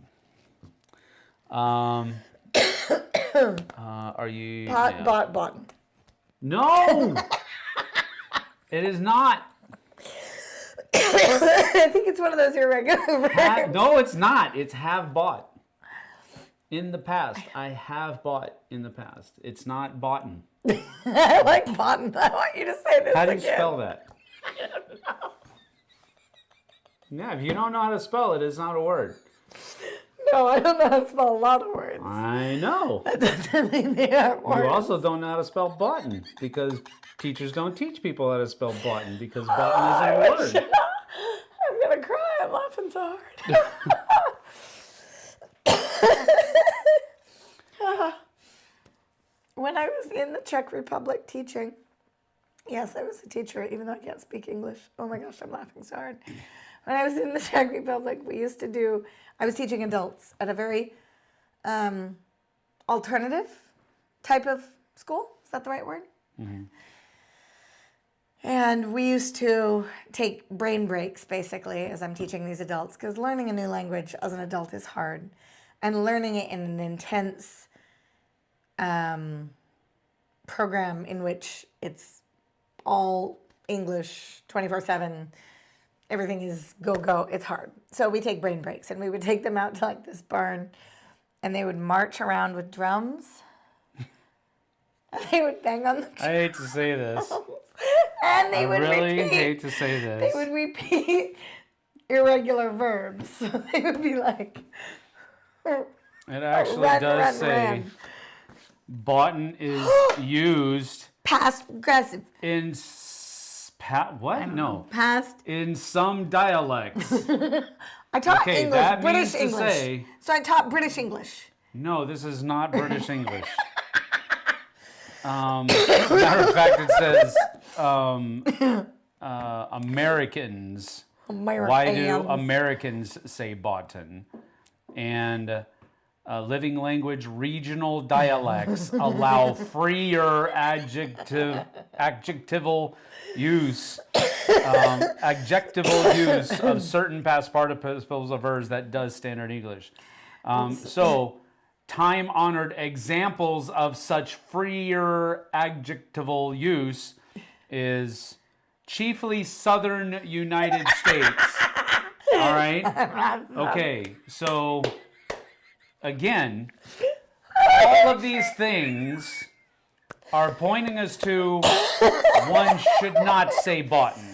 Are you? Yeah.
Bought.
No, it is not.
I think it's one of those irregular verbs.
No, it's not. It's have bought. In the past, I have bought in the past. It's not boughten.
I like bought. I want you to say this
How do you
again.
spell that?
I don't know.
Yeah, if you don't know how to spell it, it's not a word.
No, I don't know how to spell a lot of words.
I know.
That doesn't mean they aren't words.
You also don't know how to spell button because teachers don't teach people how to spell button because button isn't a word.
I'm gonna cry. I'm laughing so hard. When I was in the Czech Republic teaching, yes, I was a teacher, even though I can't speak English. Oh my gosh, I'm laughing so hard. When I was in the Czech Republic, I was teaching adults at a very alternative type of school. Is that the right word?
Mm-hmm.
And we used to take brain breaks, basically, as I'm teaching these adults, because learning a new language as an adult is hard. And learning it in an intense program in which it's all English 24/7, everything is go, it's hard. So we take brain breaks, and we would take them out to like this barn, and they would march around with drums They would bang on the
I hate to say this.
and they
I
would
really
repeat.
hate to say
They
this.
would repeat irregular verbs. So they would be like,
It actually
run,
does
run,
say
run.
boughten is used
Past aggressive.
in what? No.
Past.
In some dialects.
I taught
Okay,
English,
that
British
means to
English.
say-
So I taught British English.
No, this is not British English. Matter of fact, it says Americans. Why do Americans say boughten? And living language regional dialects allow freer adjectival use of certain past participles of verbs that does standard English. So, time-honored examples of such freer adjectival use is chiefly southern United States. All right? Okay, so again, all of these things are pointing us to one should not say boughten.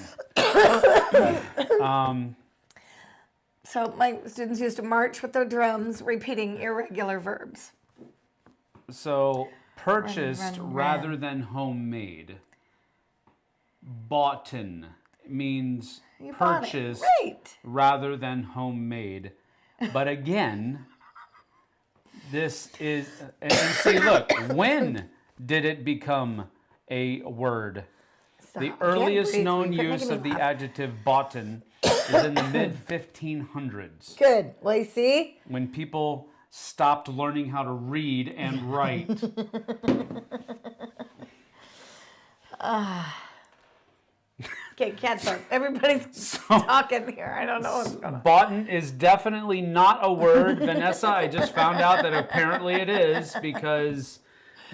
So my students used to march with their drums, repeating irregular verbs.
So purchased
run.
rather than homemade. Boughten means
You bought it.
purchased
Right.
rather than homemade. But again, this is, and see, look, when did it become a word?
So,
The
I can't
earliest
breathe.
known
Quit
use
making
of
me
the
laugh.
adjective boughten is in the mid-1500s,
Good. Well, you see?
when people stopped learning how to read and write.
Okay, catch up. Everybody's talking here. I don't know what's going on.
Boughten is definitely not a word, Vanessa. I just found out that apparently it is, because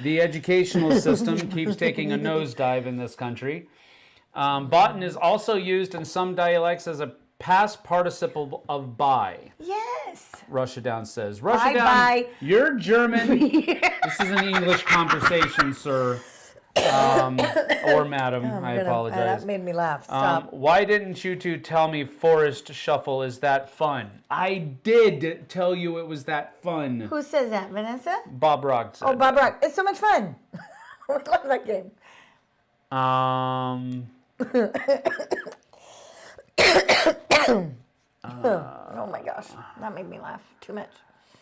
the educational system keeps taking a nosedive in this country. Boughten is also used in some dialects as a past participle of buy.
Yes.
Russia Down says. Russia Down,
Bye.
you're German. This is an English conversation, sir. Or madam, I apologize.
That made me laugh. Stop.
Why didn't you two tell me Forest Shuffle is that fun? I did tell you it was that fun.
Who says that, Vanessa?
Bob Rock said.
Oh, Bob Rock. It's so much fun. I love that game. Oh my gosh. That made me laugh too much.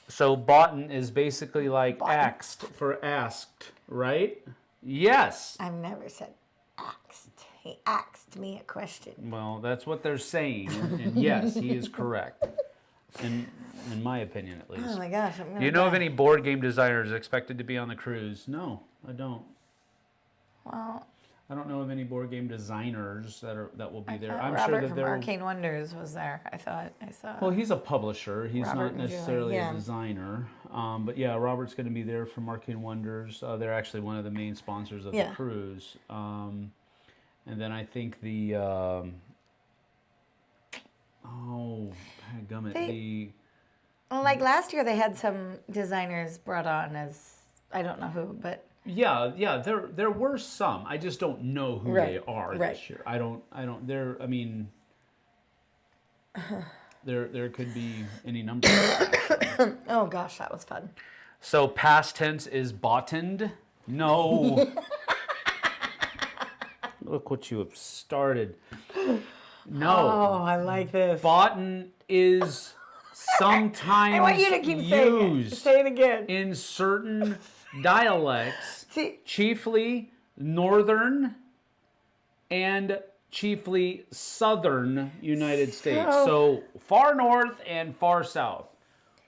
So boughten is basically like axed for asked, right? Yes.
I've never said asked. He asked me a question.
Well, that's what they're saying, and yes, he is correct. In my opinion, at least.
Oh my gosh. I'm
Do
gonna
you know of
die.
any board game designers expected to be on the cruise? No, I don't.
Well,
I don't know of any board game designers that will be there. I'm
Robert
sure that
from
there.
Arcane Wonders was there. I thought I saw.
Well, he's a publisher. He's
Robert
not
and Julie,
necessarily
yeah.
a designer. But yeah, Robert's going to be there from Arcane Wonders. They're actually one of the main sponsors of
Yeah.
the cruise. And then I think the
Well, like last year, they had some designers brought on as I don't know who, but
yeah, there were some. I just don't know who they are
right.
this year. I don't. There could be any number of them.
oh gosh, that was fun.
So past tense is boughtened? No. Look what you have started. No.
Oh, I like this.
Boughten is sometimes
I want you to keep saying it.
used
Say it again.
in certain dialects,
See,
chiefly northern and chiefly southern United States. So far north and far south,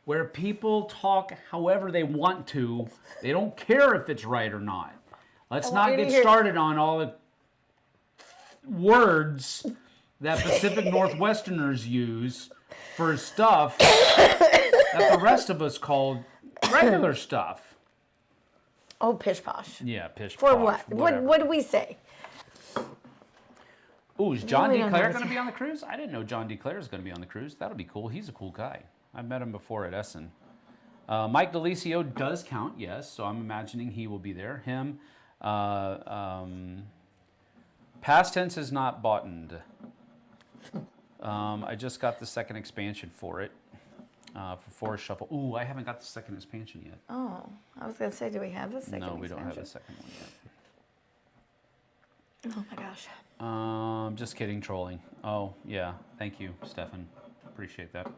where people talk however they want to. They don't care if it's right or not. Let's
want
not
you to
get
hear-
started on all the words that Pacific Northwesterners use for stuff that the rest of us call regular stuff.
oh, pish posh.
Yeah, pish
For
posh,
what?
whatever.
What do we say?
Ooh, is John
We don't know
DeClaire
what's-
going to be on the cruise? I didn't know John DeClaire is going to be on the cruise. That'll be cool. He's a cool guy. I've met him before at Essen. Mike DeLisio does count, yes, so I'm imagining he will be there. Him, Past tense is not bottomed. I just got the second expansion for it. For Forest Shuffle. Ooh, I haven't got the second expansion yet.
Oh, I was going to say, do we have the second expansion?
No, we don't have a second one yet.
Oh my gosh.
Just kidding, trolling. Oh, yeah. Thank you, Stefan. Appreciate that.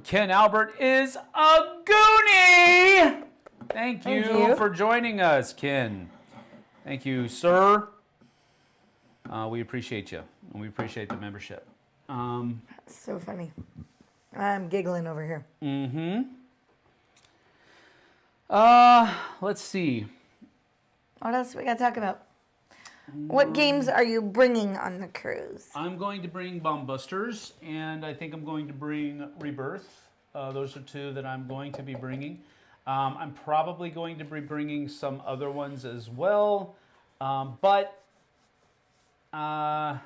Ken Albert is a goonie! Thank you for joining us, Ken. Thank you, sir. We appreciate you, and we appreciate the membership.
So funny. I'm giggling over here.
Let's see.
What else we got to talk about? What games are you bringing on the cruise?
I'm going to bring Bomb Busters, and I think I'm going to bring Rebirth. Those are two that I'm going to be bringing. I'm probably going to be bringing some other ones as well, but I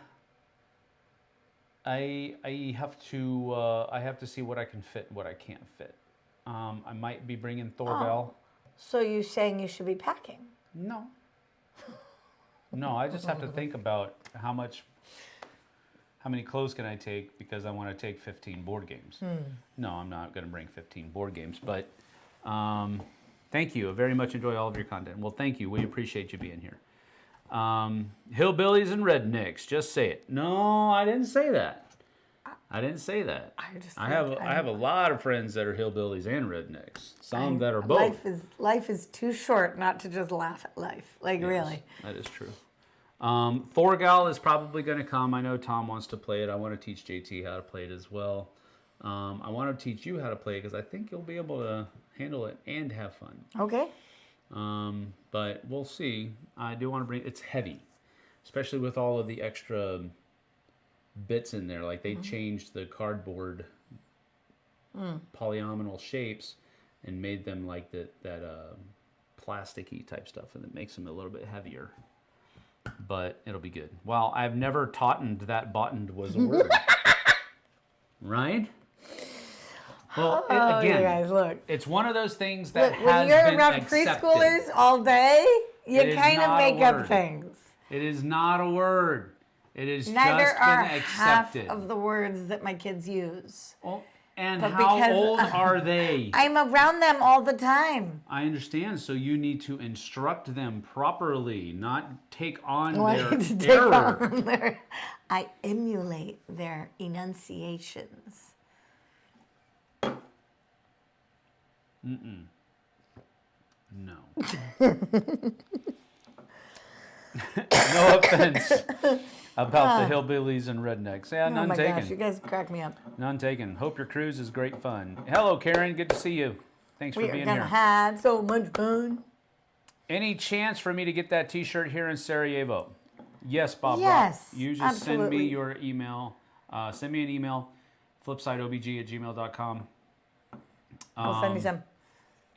have to see what I can fit and what I can't fit. I might be bringing Thorvell.
Oh, so you're saying you should be packing?
No. No, I just have to think about how many clothes can I take because I want to take 15 board games. No, I'm not going to bring 15 board games, but thank you. I very much enjoy all of your content. Well, thank you. We appreciate you being here. Hillbillies and rednecks. Just say it. No, I didn't say that. I didn't say that. I have a lot of friends that are hillbillies and rednecks. Some that are both.
Life is too short not to just laugh at life. Like, yes, really.
That is true. Thorgal is probably going to come. I know Tom wants to play it. I want to teach JT how to play it as well. I want to teach you how to play it because I think you'll be able to handle it and have fun.
Okay.
But we'll see. I do want to bring. It's heavy, especially with all of the extra bits in there. Like they changed the cardboard polynomial shapes and made them like that plasticky type stuff, and it makes them a little bit heavier. But it'll be good. Well, I've never taughtened that bottoned was a word. Right? Well, again,
you guys, look.
It's one of those things that
when
has
you're
been
around
accepted.
preschoolers all day, you kind of make up things.
It is not a word. It is
Neither
just
are
been accepted.
half of the words that my kids use.
Oh, and how old are they?
I'm around them all the time.
I understand. So you need to instruct them properly, not take on their error.
I emulate their enunciations.
No. No offense about the hillbillies and rednecks. Yeah, none taken.
Gosh, you guys crack me up.
None taken. Hope your cruise is great fun. Hello, Karen. Good to see you. Thanks for being here.
We're gonna have so much fun.
Any chance for me to get that T-shirt here in Sarajevo? Yes, Bob.
Yes,
Rock. You just send me your email. Send me an email, flipsideobg@gmail.com.
I'll send you some.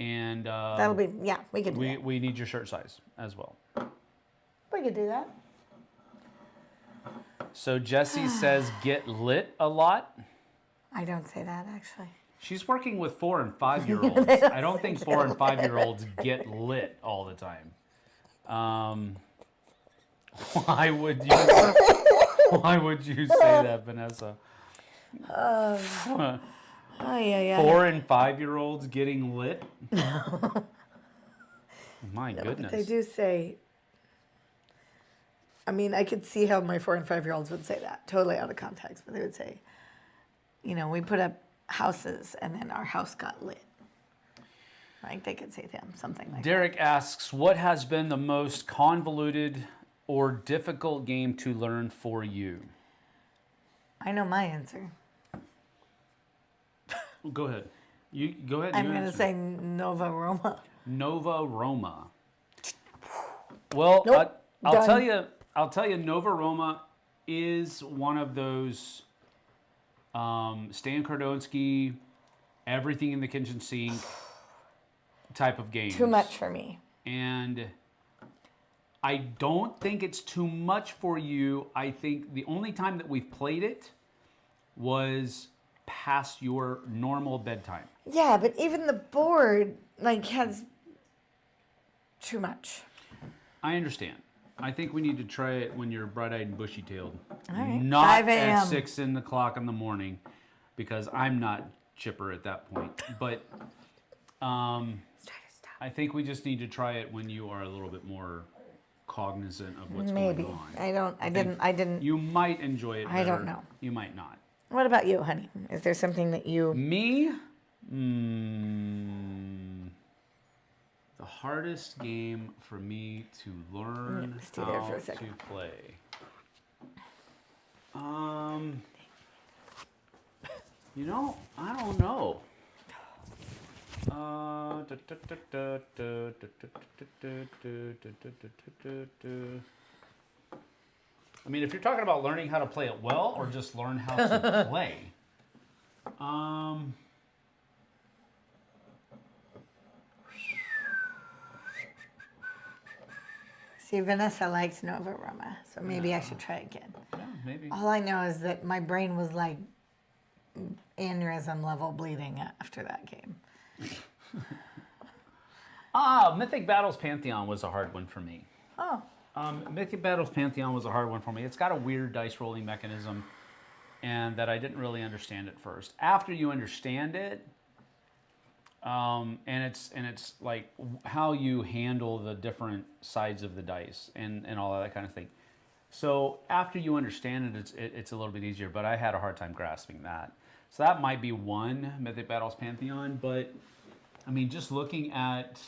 And
that'll be, yeah, we could do that.
We need your shirt size as well.
We could do that.
So Jessie says get lit a lot.
I don't say that, actually.
She's working with 4 and 5 year olds. I don't think 4 and 5 year olds get lit all the time. Why would you say that, Vanessa?
Oh, yeah.
4 and 5 year olds getting lit? My goodness.
But they do say, I mean, I could see how my 4 and 5 year olds would say that, totally out of context, but they would say, you know, we put up houses and then our house got lit. Right? They could say something like
Derek asks, what has been the most convoluted or difficult game to learn for you?
I know my answer.
Go ahead. You go ahead.
I'm going to say Nova Roma.
Nova Roma. Well,
Nope,
I'll tell you, Nova Roma is one of those Stan Kordonski, everything in the kitchen sink type of games.
Too much for me.
And I don't think it's too much for you. I think the only time that we've played it was past your normal bedtime.
Yeah, but even the board like has too much.
I understand. I think we need to try it when you're bright-eyed and bushy-tailed.
All right.
Not
5
at
a.m.
6 o'clock in the morning, because I'm not chipper at that point. But I think we just need to try it when you are a little bit more cognizant of what's
Maybe.
going on.
I didn't.
You might enjoy it better.
I don't know.
You might not.
What about you, honey? Is there something that you...
Me? The hardest game for me to learn
Stay there for a
how to
second.
play. You know, I don't know. I mean, if you're talking about learning how to play it well or just learn how to play,
See, Vanessa liked Nova Roma, so maybe I should try again.
yeah, maybe.
All I know is that my brain was like aneurysm level bleeding after that game.
Mythic Battles Pantheon was a hard one for me.
Oh.
Mythic Battles Pantheon was a hard one for me. It's got a weird dice rolling mechanism, and that I didn't really understand at first. After you understand it, and it's like how you handle the different sides of the dice and all that kind of thing. So after you understand it, it's a little bit easier. But I had a hard time grasping that. So that might be one, Mythic Battles Pantheon. But I mean, just looking at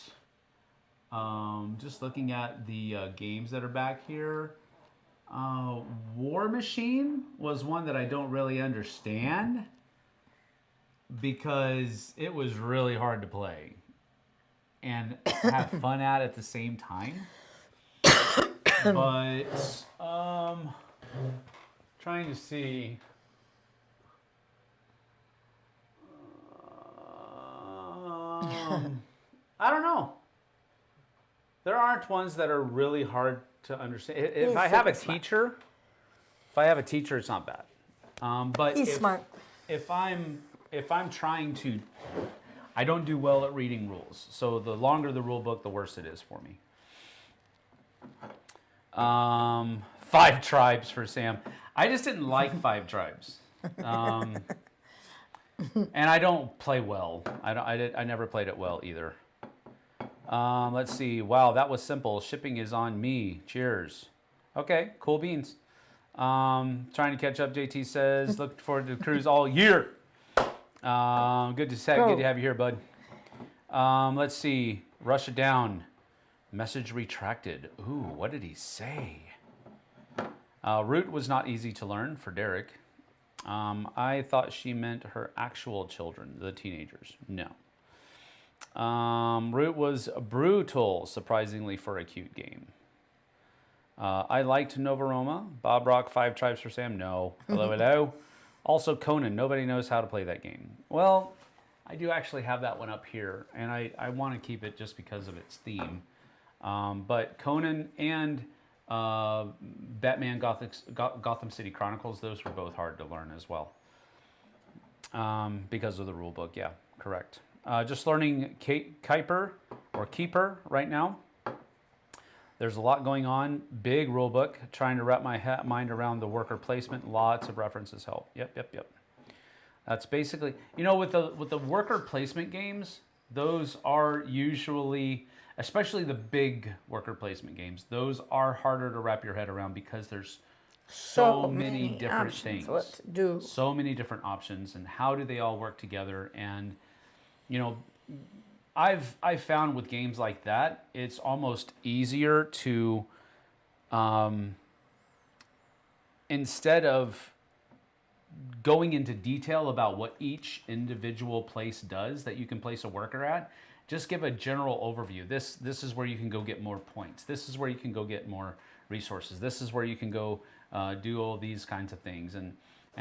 the games that are back here, War Machine was one that I don't really understand because it was really hard to play and have fun at the same time. But trying to see. I don't know. There aren't ones that are really hard to understand. If I have a teacher, it's not bad. But
He's smart.
If I'm trying to, I don't do well at reading rules. So the longer the rule book, the worse it is for me. 5 tribes for Sam. I just didn't like 5 tribes. And I don't play well. I never played it well either. Let's see. Wow, that was simple. Shipping is on me. Cheers. Okay, cool beans. Trying to catch up. JT says, look forward to the cruise all year. Good to have you here, bud. Let's see. Russia down. Message retracted. Ooh, what did he say? Root was not easy to learn for Derek. I thought she meant her actual children, the teenagers. No. Root was brutal, surprisingly, for a cute game. I liked Nova Roma. Bob Rock, 5 tribes for Sam. No. Hello, hello. Also, Conan. Nobody knows how to play that game. Well, I do actually have that one up here, and I want to keep it just because of its theme. But Conan and Batman Gotham City Chronicles, those were both hard to learn as well. Because of the rule book, yeah, correct. Just learning Keeper right now. There's a lot going on. Big rule book. Trying to wrap my mind around the worker placement. Lots of references help. Yep. That's basically, with the worker placement games, those are usually, especially the big worker placement games, those are harder to wrap your head around because there's so many different things.
What to do.
So many different options, and how do they all work together? And I've found with games like that, it's almost easier to, instead of going into detail about what each individual place does that you can place a worker at, just give a general overview. This is where you can go get more points. This is where you can go get more resources. This is where you can go do all these kinds of things, and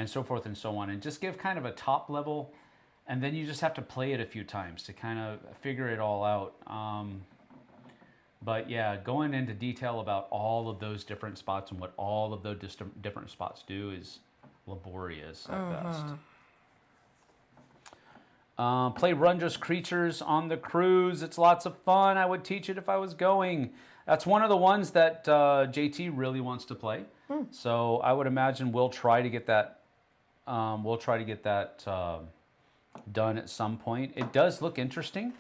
so forth and so on. And just give kind of a top level, and then you just have to play it a few times to kind of figure it all out. But yeah, going into detail about all of those different spots and what all of those different spots do is laborious at best. Play Runger's Creatures on the cruise. It's lots of fun. I would teach it if I was going. That's one of the ones that JT really wants to play. So I would imagine we'll try to get that. Done at some point. It does look interesting.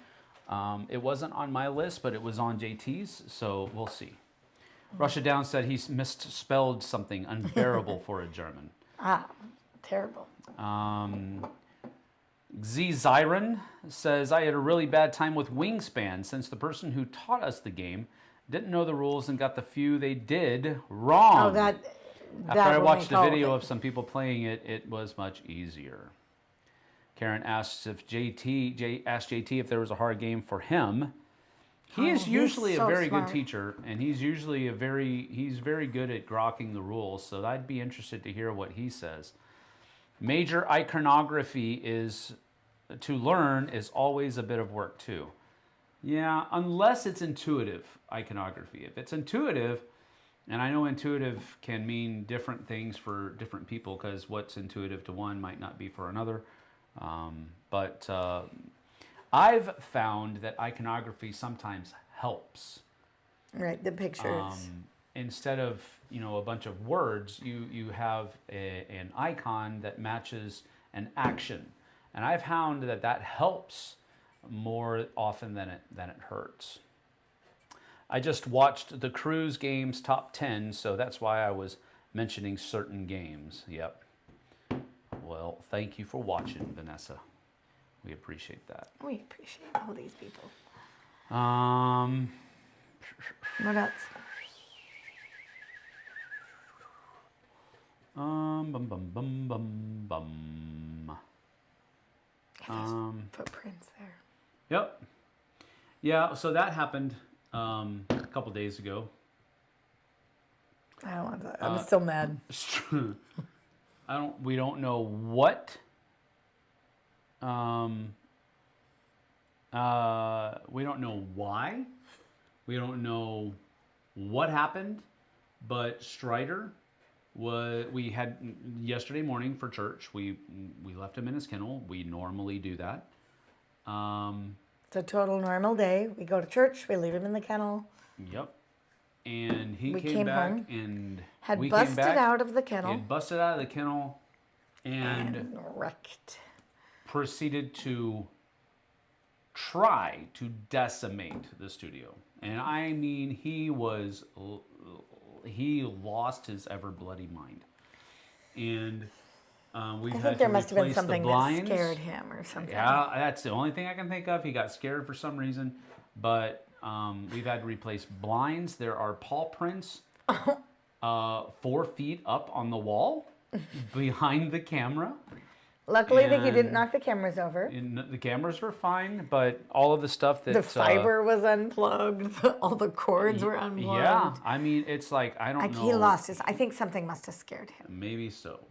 It wasn't on my list, but it was on JT's, so we'll see. Russia Down said he misspelled something unbearable for a German.
Ah, terrible.
Zyron says, I had a really bad time with Wingspan since the person who taught us the game didn't know the rules and got the few they did wrong.
Oh, that
After I
will
watched
make
a
all
video
it.
of some people playing it, it was much easier. Karen asks if asked JT if there was a hard game for him. He is usually
so
a very
smart.
good teacher, and he's usually he's very good at grokking the rules. So I'd be interested to hear what he says. Major iconography to learn is always a bit of work too. Yeah, unless it's intuitive iconography. If it's intuitive, and I know intuitive can mean different things for different people because what's intuitive to one might not be for another. But I've found that iconography sometimes helps.
Right, the pictures.
Instead of a bunch of words, you have an icon that matches an action, and I've found that helps more often than it hurts. I just watched the cruise games top 10, so that's why I was mentioning certain games. Yep. Well, thank you for watching, Vanessa. We appreciate that.
We appreciate all these people. What else?
Bum bum bum bum bum.
Footprints there.
Yep. Yeah. So that happened a couple days ago.
I don't want that. I'm still mad.
We don't know what. We don't know why. We don't know what happened, but Strider we had yesterday morning for church. We left him in his kennel. We normally do that.
It's a total normal day. We go to church. We leave him in the kennel.
Yep. And he
We
came
came
back
home,
and
Had
we
busted
came back.
out of the
He
kennel
had busted out of the kennel and
wrecked.
proceeded to try to decimate the studio. And I mean, he lost his ever bloody mind. And we've
I
had
think there
to
must have been
replace the
something that
blinds.
scared him or something.
Yeah, that's the only thing I can think of. He got scared for some reason, but we've had to replace blinds. There are paw prints 4 feet up on the wall behind the camera.
Luckily, that he didn't
And-
knock the cameras over.
And the cameras were fine, but all of the stuff that
The fiber was unplugged. All the cords were unplugged.
yeah, I mean, it's like I don't
Like
know.
he lost his. I think something must have scared him.
Maybe so,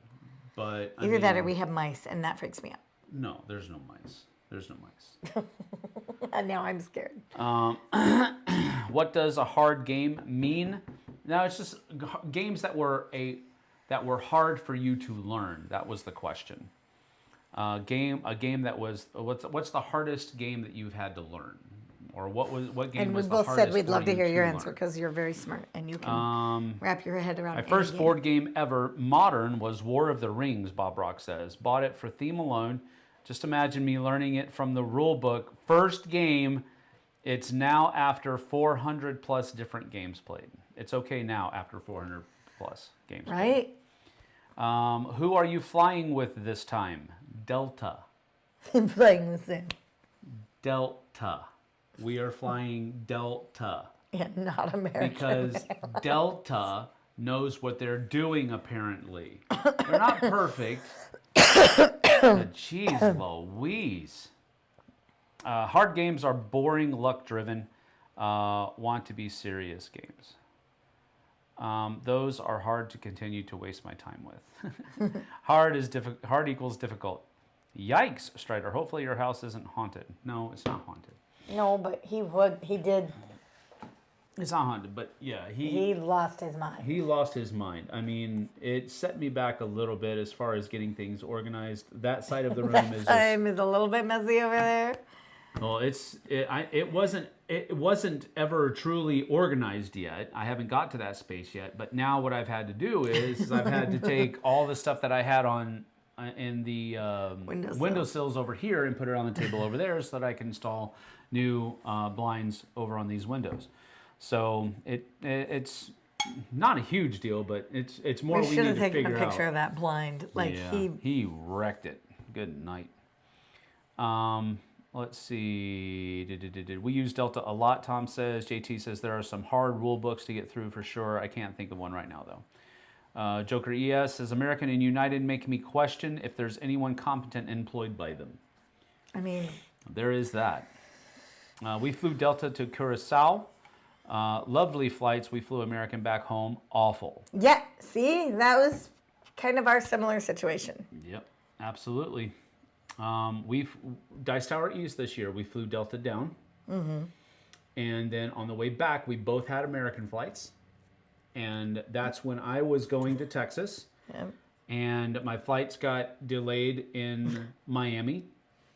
but
Either that or we have mice, and that freaks me out.
No, there's no mice. There's no mice.
And now I'm scared.
What does a hard game mean? No, it's just games that were hard for you to learn. That was the question. A game that was what's the hardest game that you've had to learn, or what game
And we
was the
both
hardest
said we'd
for
love to
you
hear your
learn?
answer because you're very smart and you can wrap your head around
My
any
first
game.
board game ever, modern, was War of the Rings, Bob Rock says. Bought it for theme alone. Just imagine me learning it from the rule book. First game, it's now after 400 plus different games played. It's okay now after 400 plus games played.
Right?
Who are you flying with this time? Delta.
Playing the sim.
Delta. We are flying Delta.
Yeah, not American.
Because Delta knows what they're doing, apparently. They're not perfect. But jeez Louise. Hard games are boring, luck-driven. Want to be serious games. Those are hard to continue to waste my time with. Hard equals difficult. Yikes, Strider. Hopefully your house isn't haunted. No, it's not haunted.
No, but he did
It's not haunted, but yeah,
He lost his mind.
he lost his mind. I mean, it set me back a little bit as far as getting things organized. That side of the room is just,
Time is a little bit messy over there.
well, it wasn't ever truly organized yet. I haven't got to that space yet. But now what I've had to do is I've had to take all the stuff that I had on in the windowsills over here and put it on the table over there so that I can install new blinds over on these windows. So it's not a huge deal, but it's more we
should
need
have
to
taken
figure
a
out.
picture of that blind. Like
Yeah, he wrecked it. Good night. Let's see. We use Delta a lot, Tom says. JT says there are some hard rule books to get through for sure. I can't think of one right now, though. Joker ES says American and United make me question if there's anyone competent employed by them.
I mean,
there is that. We flew Delta to Curacao. Lovely flights. We flew American back home. Awful.
yeah. See, that was kind of our similar situation.
Yep, absolutely. We've Dice Tower East this year. We flew Delta down, and then on the way back, we both had American flights, and that's when I was going to Texas, and my flights got delayed in Miami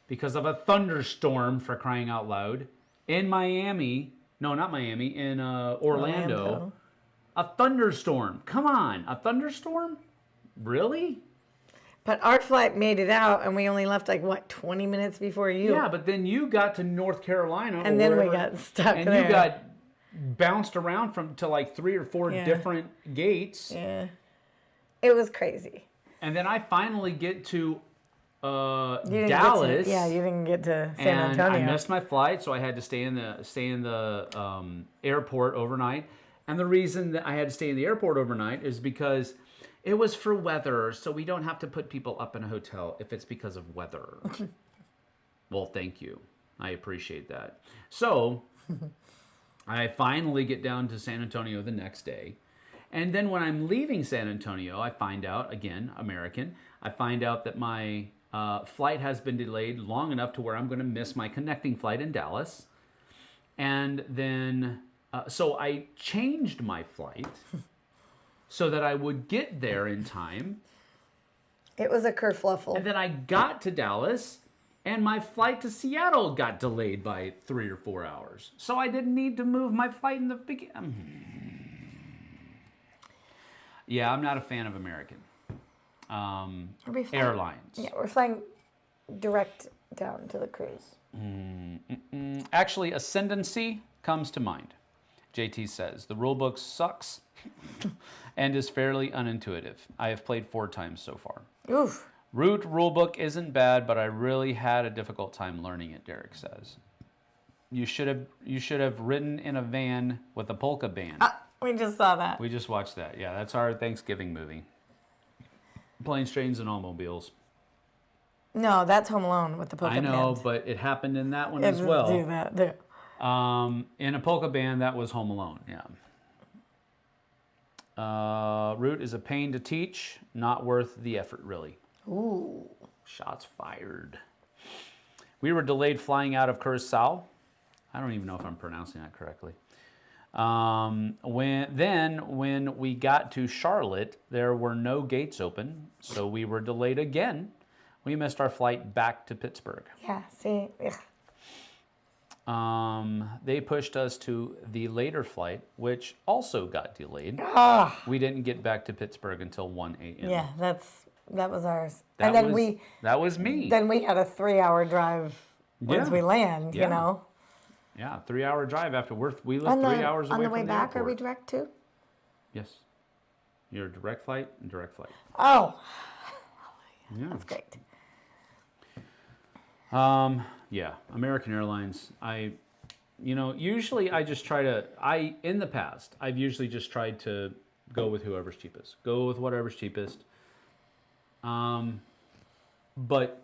because of a thunderstorm. For crying out loud, in Miami. No, not Miami. In Orlando. A thunderstorm. Come on, a thunderstorm? Really?
But our flight made it out, and we only left like, what, 20 minutes before you?
Yeah, but then you got to North Carolina.
And then we got stuck
and
there.
you got bounced around to like 3 or 4 different gates.
Yeah. It was crazy.
And then I finally get to Dallas.
You didn't get to San
and
Antonio.
I missed my flight, so I had to stay in the airport overnight. And the reason that I had to stay in the airport overnight is because it was for weather, so we don't have to put people up in a hotel if it's because of weather. Well, thank you. I appreciate that. So I finally get down to San Antonio the next day. And then when I'm leaving San Antonio, I find out, again, American, I find out that my flight has been delayed long enough to where I'm going to miss my connecting flight in Dallas. And then, so I changed my flight so that I would get there in time.
It was a kerfluffle.
And then I got to Dallas, and my flight to Seattle got delayed by 3 or 4 hours. So I didn't need to move my flight in the beginning. Yeah, I'm not a fan of American airlines.
Yeah, we're flying direct down to the cruise.
Actually, Ascendancy comes to mind. JT says, the rulebook sucks and is fairly unintuitive. I have played 4 times so far.
Oof.
Root rulebook isn't bad, but I really had a difficult time learning it, Derek says. You should have ridden in a van with a polka band.
We just saw that.
We just watched that. Yeah, that's our Thanksgiving movie. Planes, Trains, and Automobiles.
No, that's Home Alone with the polka band.
I know, but it happened in that one as well.
Do that. Do.
In a polka band, that was Home Alone, yeah. Root is a pain to teach, not worth the effort, really.
Ooh.
Shots fired. We were delayed flying out of Curacao. I don't even know if I'm pronouncing that correctly. When we got to Charlotte, there were no gates open, so we were delayed again. We missed our flight back to Pittsburgh.
Yeah, see? Ugh.
They pushed us to the later flight, which also got delayed. We didn't get back to Pittsburgh until 1 a.m.
Yeah, that was ours.
That was me.
Then we had a 3-hour drive once we land, you know?
Yeah, 3-hour drive after we lived 3 hours away from the
On the way back,
airport.
are we direct too?
Yes. Your direct flight and direct flight.
Oh.
Yeah.
That's great.
Yeah, American Airlines, usually I just try to, in the past, I've usually just tried to go with whoever's cheapest. Go with whatever's cheapest. But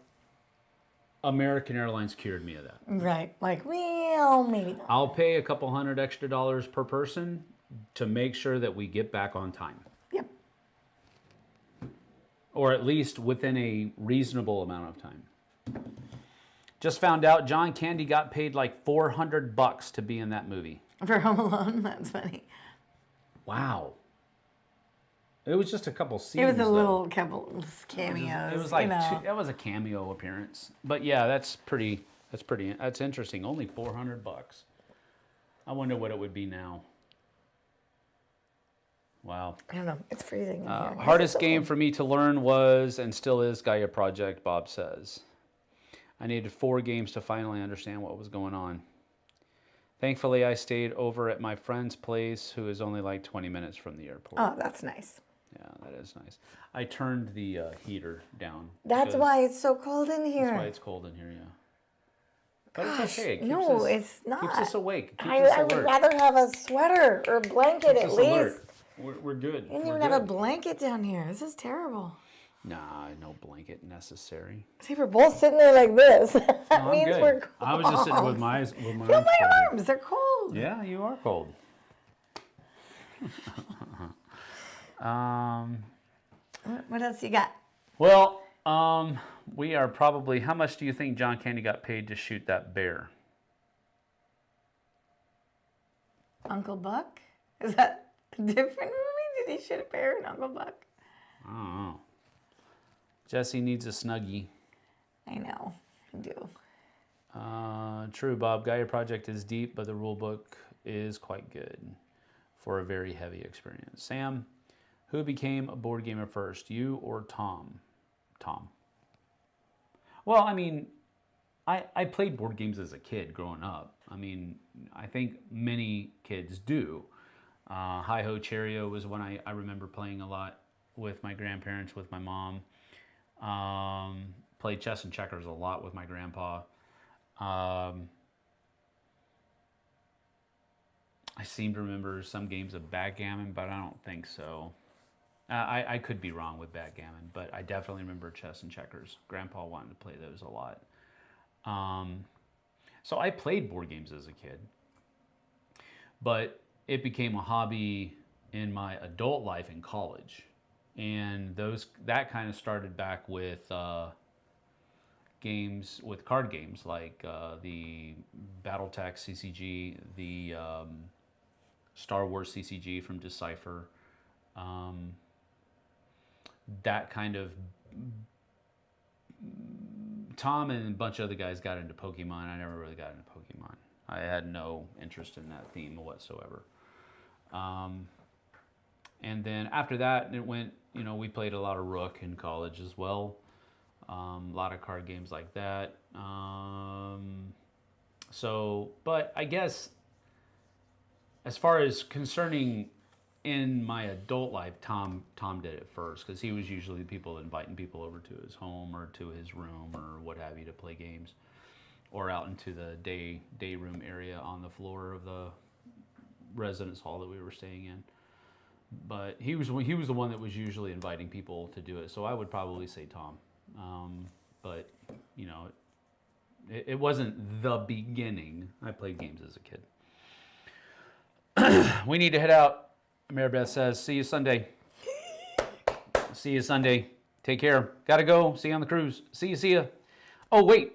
American Airlines cured me of that.
Right. Like, well, maybe not.
I'll pay a couple $100 extra per person to make sure that we get back on time.
Yep.
Or at least within a reasonable amount of time. Just found out John Candy got paid like $400 to be in that movie.
For Home Alone? That's funny.
Wow. It was just a couple scenes.
It was a
though.
little couple cameos.
It was like
you know.
that was a cameo appearance. But yeah, that's interesting. Only $400. I wonder what it would be now. Wow.
I don't know. It's freezing in here.
Hardest game for me to learn was and still is Gaia Project, Bob says. I needed 4 games to finally understand what was going on. Thankfully, I stayed over at my friend's place, who is only like 20 minutes from the airport.
Oh, that's nice.
Yeah, that is nice. I turned the heater down.
That's why it's so cold in here.
That's why it's cold in here, yeah. But
Gosh,
it's okay.
it's not.
Keeps us awake. Keeps
I
us
would
alert.
rather have a sweater or a blanket
Keeps
at
us
least.
alert. We're good.
You didn't even have a blanket down here. This is terrible.
Nah, no blanket necessary.
See, we're both sitting there like this. That
No, I'm
means
good.
we're cold.
I was just sitting with my arms
Feel my
folded.
arms. They're cold.
Yeah, you are cold.
What else you got?
Well, we are probably. How much do you think John Candy got paid to shoot that bear?
Uncle Buck? Is that a different movie? Did he shoot a bear in Uncle Buck?
I don't know. Jessie needs a Snuggie.
I know. I do.
True, Bob. Gaia Project is deep, but the rule book is quite good for a very heavy experience. Sam, who became a board gamer first, you or Tom? Tom. Well, I mean, I played board games as a kid growing up. I mean, I think many kids do. Hi-Ho Cherry-O was one I remember playing a lot with my grandparents, with my mom. Played chess and checkers a lot with my grandpa. I seem to remember some games of backgammon, but I don't think so. I could be wrong with backgammon, but I definitely remember chess and checkers. Grandpa wanted to play those a lot. So I played board games as a kid, but it became a hobby in my adult life in college. And that kind of started back with games, with card games like the BattleTech CCG, the Star Wars CCG from Decipher. That kind of Tom and a bunch of other guys got into Pokemon. I never really got into Pokemon. I had no interest in that theme whatsoever. And then after that, it went, we played a lot of Rook in college as well. A lot of card games like that. But I guess as far as concerning in my adult life, Tom did it first, because he was usually the people inviting people over to his home or to his room or what have you to play games, or out into the day room area on the floor of the residence hall that we were staying in. But he was the one that was usually inviting people to do it, so I would probably say Tom. But it wasn't the beginning. I played games as a kid. We need to head out. Maribeth says, see you Sunday. See you Sunday. Take care. Gotta go. See you on the cruise. See ya. Oh, wait.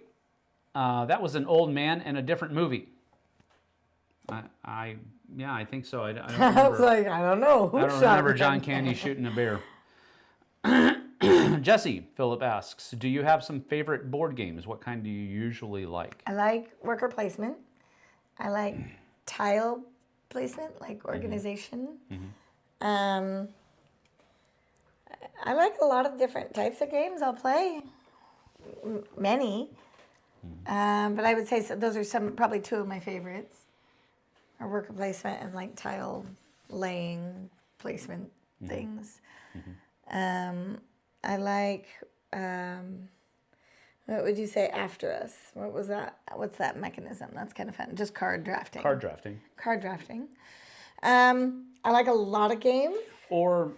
That was an old man in a different movie. I think so. I don't remember.
I was like, I don't know.
I don't remember John Candy shooting a bear. Jessie, Philip asks, do you have some favorite board games? What kind do you usually like?
I like worker placement. I like tile placement, like organization. I like a lot of different types of games. I'll play many, but I would say those are probably two of my favorites: are worker placement and like tile laying placement things. I like. What would you say after us? What was that? What's that mechanism? That's kind of fun. Just card drafting.
Card drafting.
I like a lot of games.
Or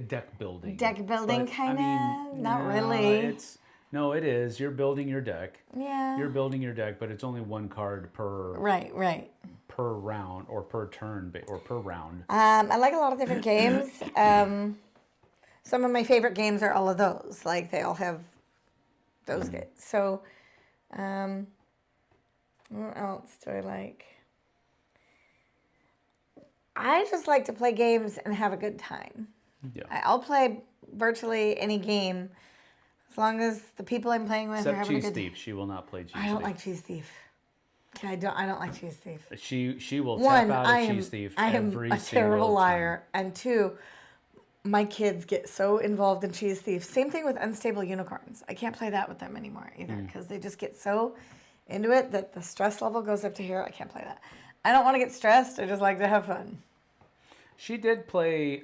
deck building.
Deck building, kind of. Not really.
It is. You're building your deck.
Yeah.
You're building your deck, but it's only one card per.
Right.
Per round or per turn or per round.
I like a lot of different games. Some of my favorite games are all of those. Like they all have those games. So, what else do I like? I just like to play games and have a good time.
Yeah.
I'll play virtually any game as long as the people I'm playing with are
Except
having a
Cheese
good
Thief. She will not play Cheese Thief.
I don't like Cheese Thief. Yeah, I don't like Cheese Thief.
She will
One,
tap out of Cheese Thief
I am
every
a
single
terrible
time.
liar, and two, my kids get so involved in Cheese Thief. Same thing with Unstable Unicorns. I can't play that with them anymore either because they just get so into it that the stress level goes up to here. I can't play that. I don't want to get stressed. I just like to have fun.
She did play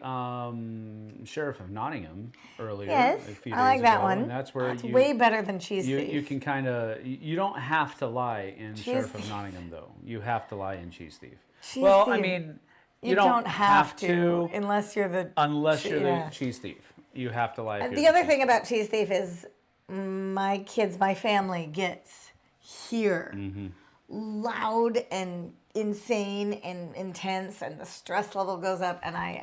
Sheriff of Nottingham earlier.
Yes,
a few
I like
days
that
ago,
one.
And that's where
That's way better than Cheese Thief.
You can kind of, you don't have to lie in Sheriff of Nottingham, though. You have to lie in Cheese Thief. I mean, you don't have to
unless you're the
the Cheese Thief. You have to lie. If
The other thing about Cheese Thief is my kids, my family gets here loud and insane and intense, and the stress level goes up, and I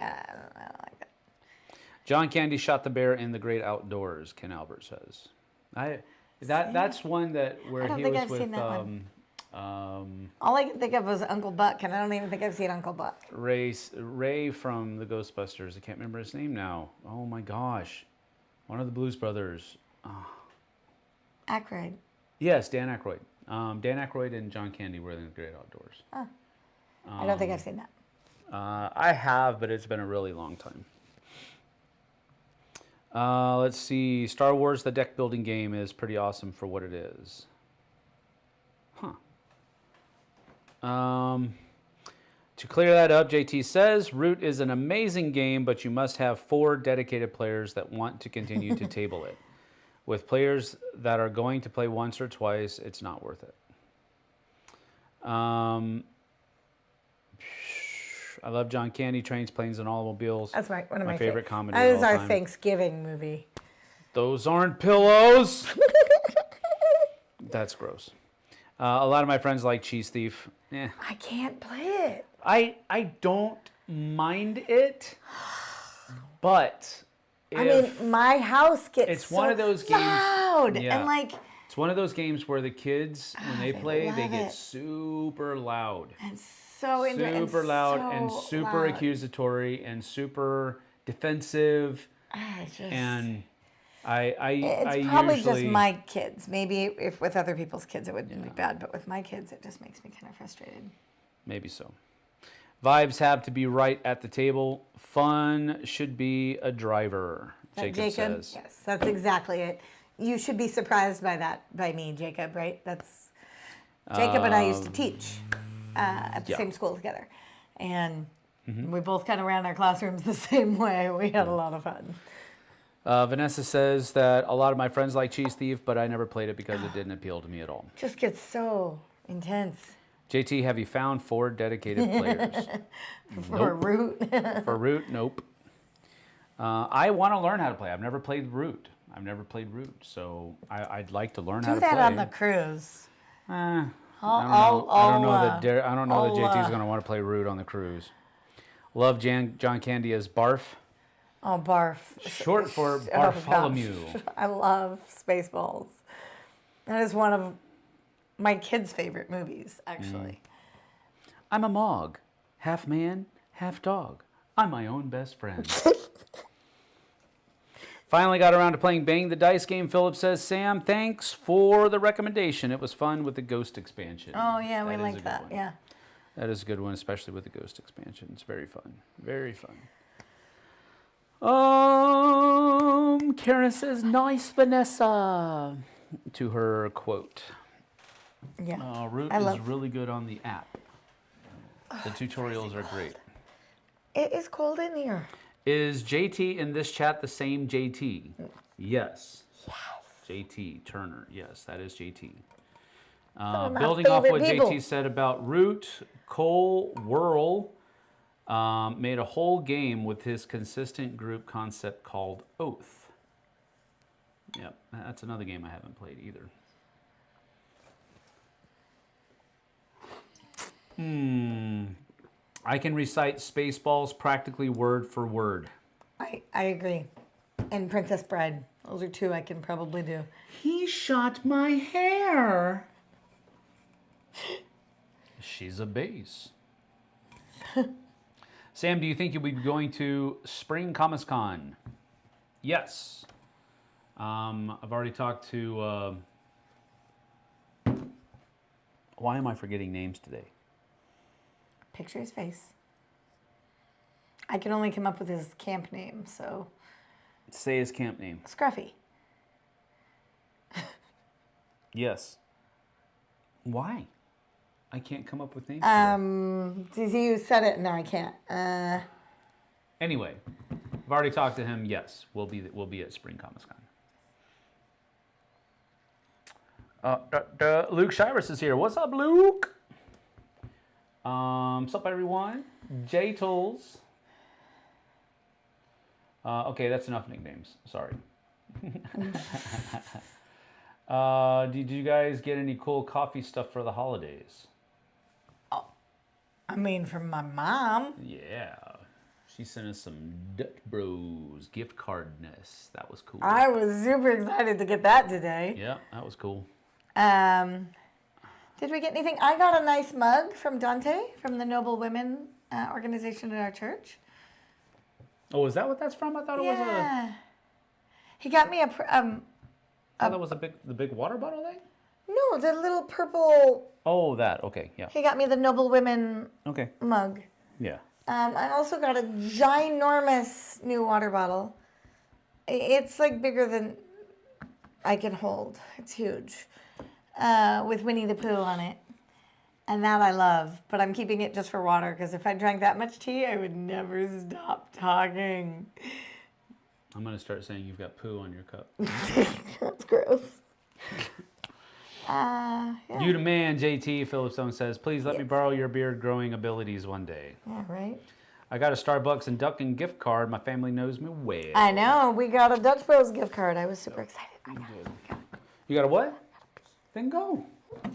don't like that.
John Candy shot the bear in the great outdoors, Ken Albert says. That's one where he was with
all I can think of was Uncle Buck, and I don't even think I've seen Uncle Buck.
Ray from the Ghostbusters. I can't remember his name now. Oh my gosh. One of the Blues Brothers.
Aykroyd.
Yes, Dan Aykroyd. Dan Aykroyd and John Candy were in the great outdoors.
I don't think I've seen that.
I have, but it's been a really long time. Let's see. Star Wars, the deck building game, is pretty awesome for what it is. To clear that up, JT says, Root is an amazing game, but you must have 4 dedicated players that want to continue to table it. With players that are going to play once or twice, it's not worth it. I love John Candy, Trains, Planes, and Automobiles.
That's one of my
favorite comedy
That
of
is
all
our
time.
Thanksgiving movie.
Those aren't pillows. That's gross. A lot of my friends like Cheese Thief.
I can't play it.
I don't mind it, but
my house gets
it's one of those games
loud and
it's one of those games where the kids when they play they get
it.
super loud
and so into it,
super loud
so
and super
loud.
accusatory and super defensive and
it's probably just my kids. Maybe if with other people's kids it wouldn't be bad, but with my kids it just makes me kind of frustrated.
Maybe so. Vibes have to be right at the table. Fun should be a driver, Jacob says.
Yes, that's exactly it. You should be surprised by that, by me, Jacob, right? That's Jacob and I used to teach at the same school together. And we both kind of ran our classrooms the same way. We had a lot of fun.
Vanessa says that a lot of my friends like Cheese Thief, but I never played it because it didn't appeal to me at all.
Just gets so intense.
JT, have you found 4 dedicated players?
For Root?
For Root, nope. I want to learn how to play. I've never played Root, so I'd like to learn how to play.
Do that on the cruise.
I don't know that JT's going to want to play Root on the cruise. Love John Candy as Barf.
Oh, Barf.
Short for Bartholomew.
I love Spaceballs. That is one of my kids' favorite movies, actually.
I'm a Mog. Half man, half dog. I'm my own best friend. Finally got around to playing Bang the Dice game, Philip says. Sam, thanks for the recommendation. It was fun with the Ghost expansion.
Oh, yeah, we like that, yeah.
That is a good one, especially with the Ghost expansion. It's very fun. Very fun. Karen says, nice, Vanessa, to her quote.
Yeah.
Root is really good on the app. The tutorials are great.
It is cold in here.
Is JT in this chat the same JT? Yes. JT Turner. Yes, that is JT. Building off what JT said about Root, Cole Whirl made a whole game with his consistent group concept called Oath. Yep, that's another game I haven't played either. I can recite Spaceballs practically word for word.
I agree. And Princess Bride. Those are 2 I can probably do.
He shot my hair. She's a base. Sam, do you think you'll be going to Spring Comic Con? Yes. I've already talked to... why am I forgetting names today?
Picture his face. I can only come up with his camp name, so...
Say his camp name.
Scruffy.
Yes. Why? I can't come up with names.
You said it. No, I can't.
Anyway, I've already talked to him. Yes, we'll be at Spring Comic Con. Luke Shirus is here. What's up, Luke? What's up, everyone? J Tools. Okay, that's enough nicknames. Sorry. Did you guys get any cool coffee stuff for the holidays?
I mean, from my mom.
Yeah. She sent us some Dutch Bros gift cardness. That was cool.
I was super excited to get that today.
Yeah, that was cool.
Did we get anything? I got a nice mug from Dante from the Noble Women organization at our church.
Oh, is that what that's from? I thought it was a...
He got me
I thought that was the big water bottle thing?
No, the little purple...
Oh, that. Okay, yeah.
He got me the Noble Women mug.
Yeah.
I also got a ginormous new water bottle. It's like bigger than I can hold. It's huge. With Winnie the Pooh on it. And that I love. But I'm keeping it just for water because if I drank that much tea, I would never stop talking.
I'm going to start saying you've got poo on your cup.
That's gross.
You the man, JT. Phillipstone says, please let me borrow your beard growing abilities one day.
Yeah, right?
I got a Starbucks and Dunkin' gift card. My family knows me well.
I know. We got a Dutch Bros gift card. I was super excited.
You got a what? Then go. You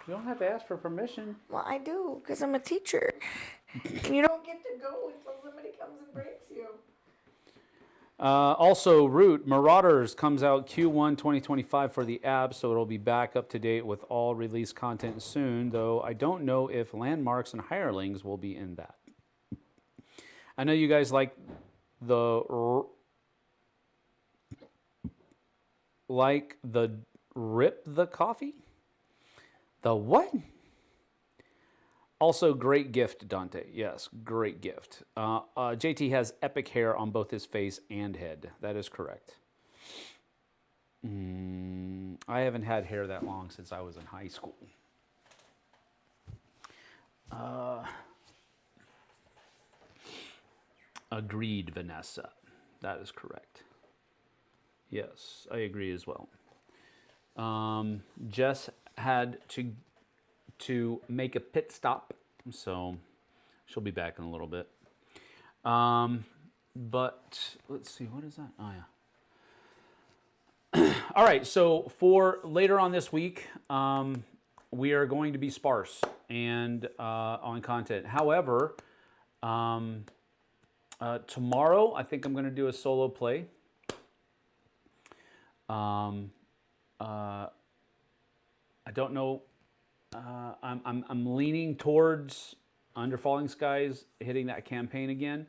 don't have to ask for permission.
Well, I do because I'm a teacher. You don't get to go until somebody comes and breaks you.
Also, Root, Marauders comes out Q1 2025 for the app, so it'll be back up to date with all release content soon, though I don't know if Landmarks and Hirelings will be in that. I know you guys like the Rip the Coffee? The what? Also, great gift, Dante. Yes, great gift. JT has epic hair on both his face and head. That is correct. I haven't had hair that long since I was in high school. Agreed, Vanessa. That is correct. Yes, I agree as well. Jess had to make a pit stop, so she'll be back in a little bit. But let's see, what is that? Oh yeah. All right, so for later on this week, we are going to be sparse and on content. However, tomorrow I think I'm going to do a solo play. I don't know. I'm leaning towards Under Falling Skies hitting that campaign again,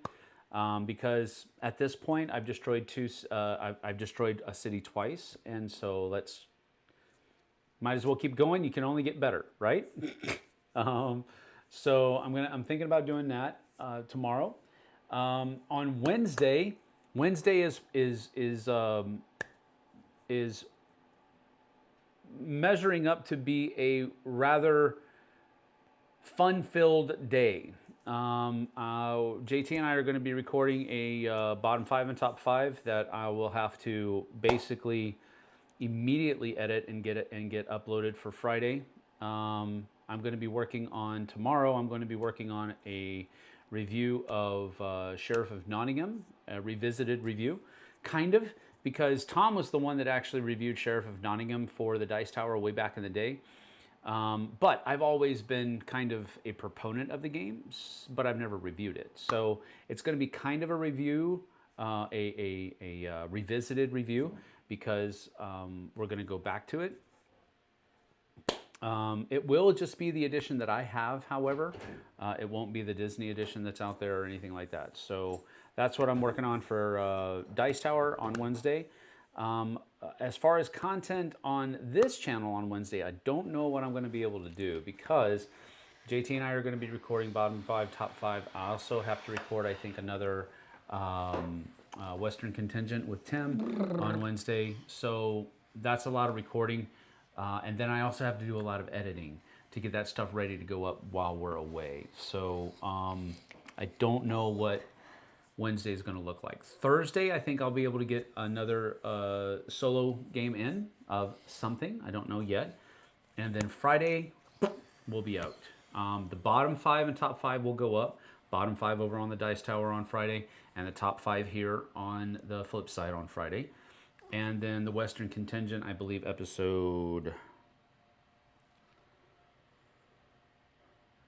because at this point I've destroyed I've destroyed a city twice, and so might as well keep going. You can only get better, right? So I'm thinking about doing that tomorrow. On Wednesday is measuring up to be a rather fun-filled day. JT and I are going to be recording a bottom 5 and top 5 that I will have to basically immediately edit and get uploaded for Friday. I'm going to be working on tomorrow. I'm going to be working on a review of Sheriff of Nottingham, a revisited review, kind of. Because Tom was the one that actually reviewed Sheriff of Nottingham for the Dice Tower way back in the day. But I've always been kind of a proponent of the games, but I've never reviewed it. So it's going to be kind of a review, a revisited review, because we're going to go back to it. It will just be the edition that I have, however. It won't be the Disney edition that's out there or anything like that. So that's what I'm working on for Dice Tower on Wednesday. As far as content on this channel on Wednesday, I don't know what I'm going to be able to do because JT and I are going to be recording bottom 5, top 5. I also have to record, I think, another Western contingent with Tim on Wednesday. So that's a lot of recording. And then I also have to do a lot of editing to get that stuff ready to go up while we're away. So I don't know what Wednesday is going to look like. Thursday, I think I'll be able to get another solo game in of something. I don't know yet. And then Friday, we'll be out. The bottom 5 and top 5 will go up. Bottom 5 over on the Dice Tower on Friday, and the top 5 here on the Flipside on Friday. And then the Western Contingent, I believe episode...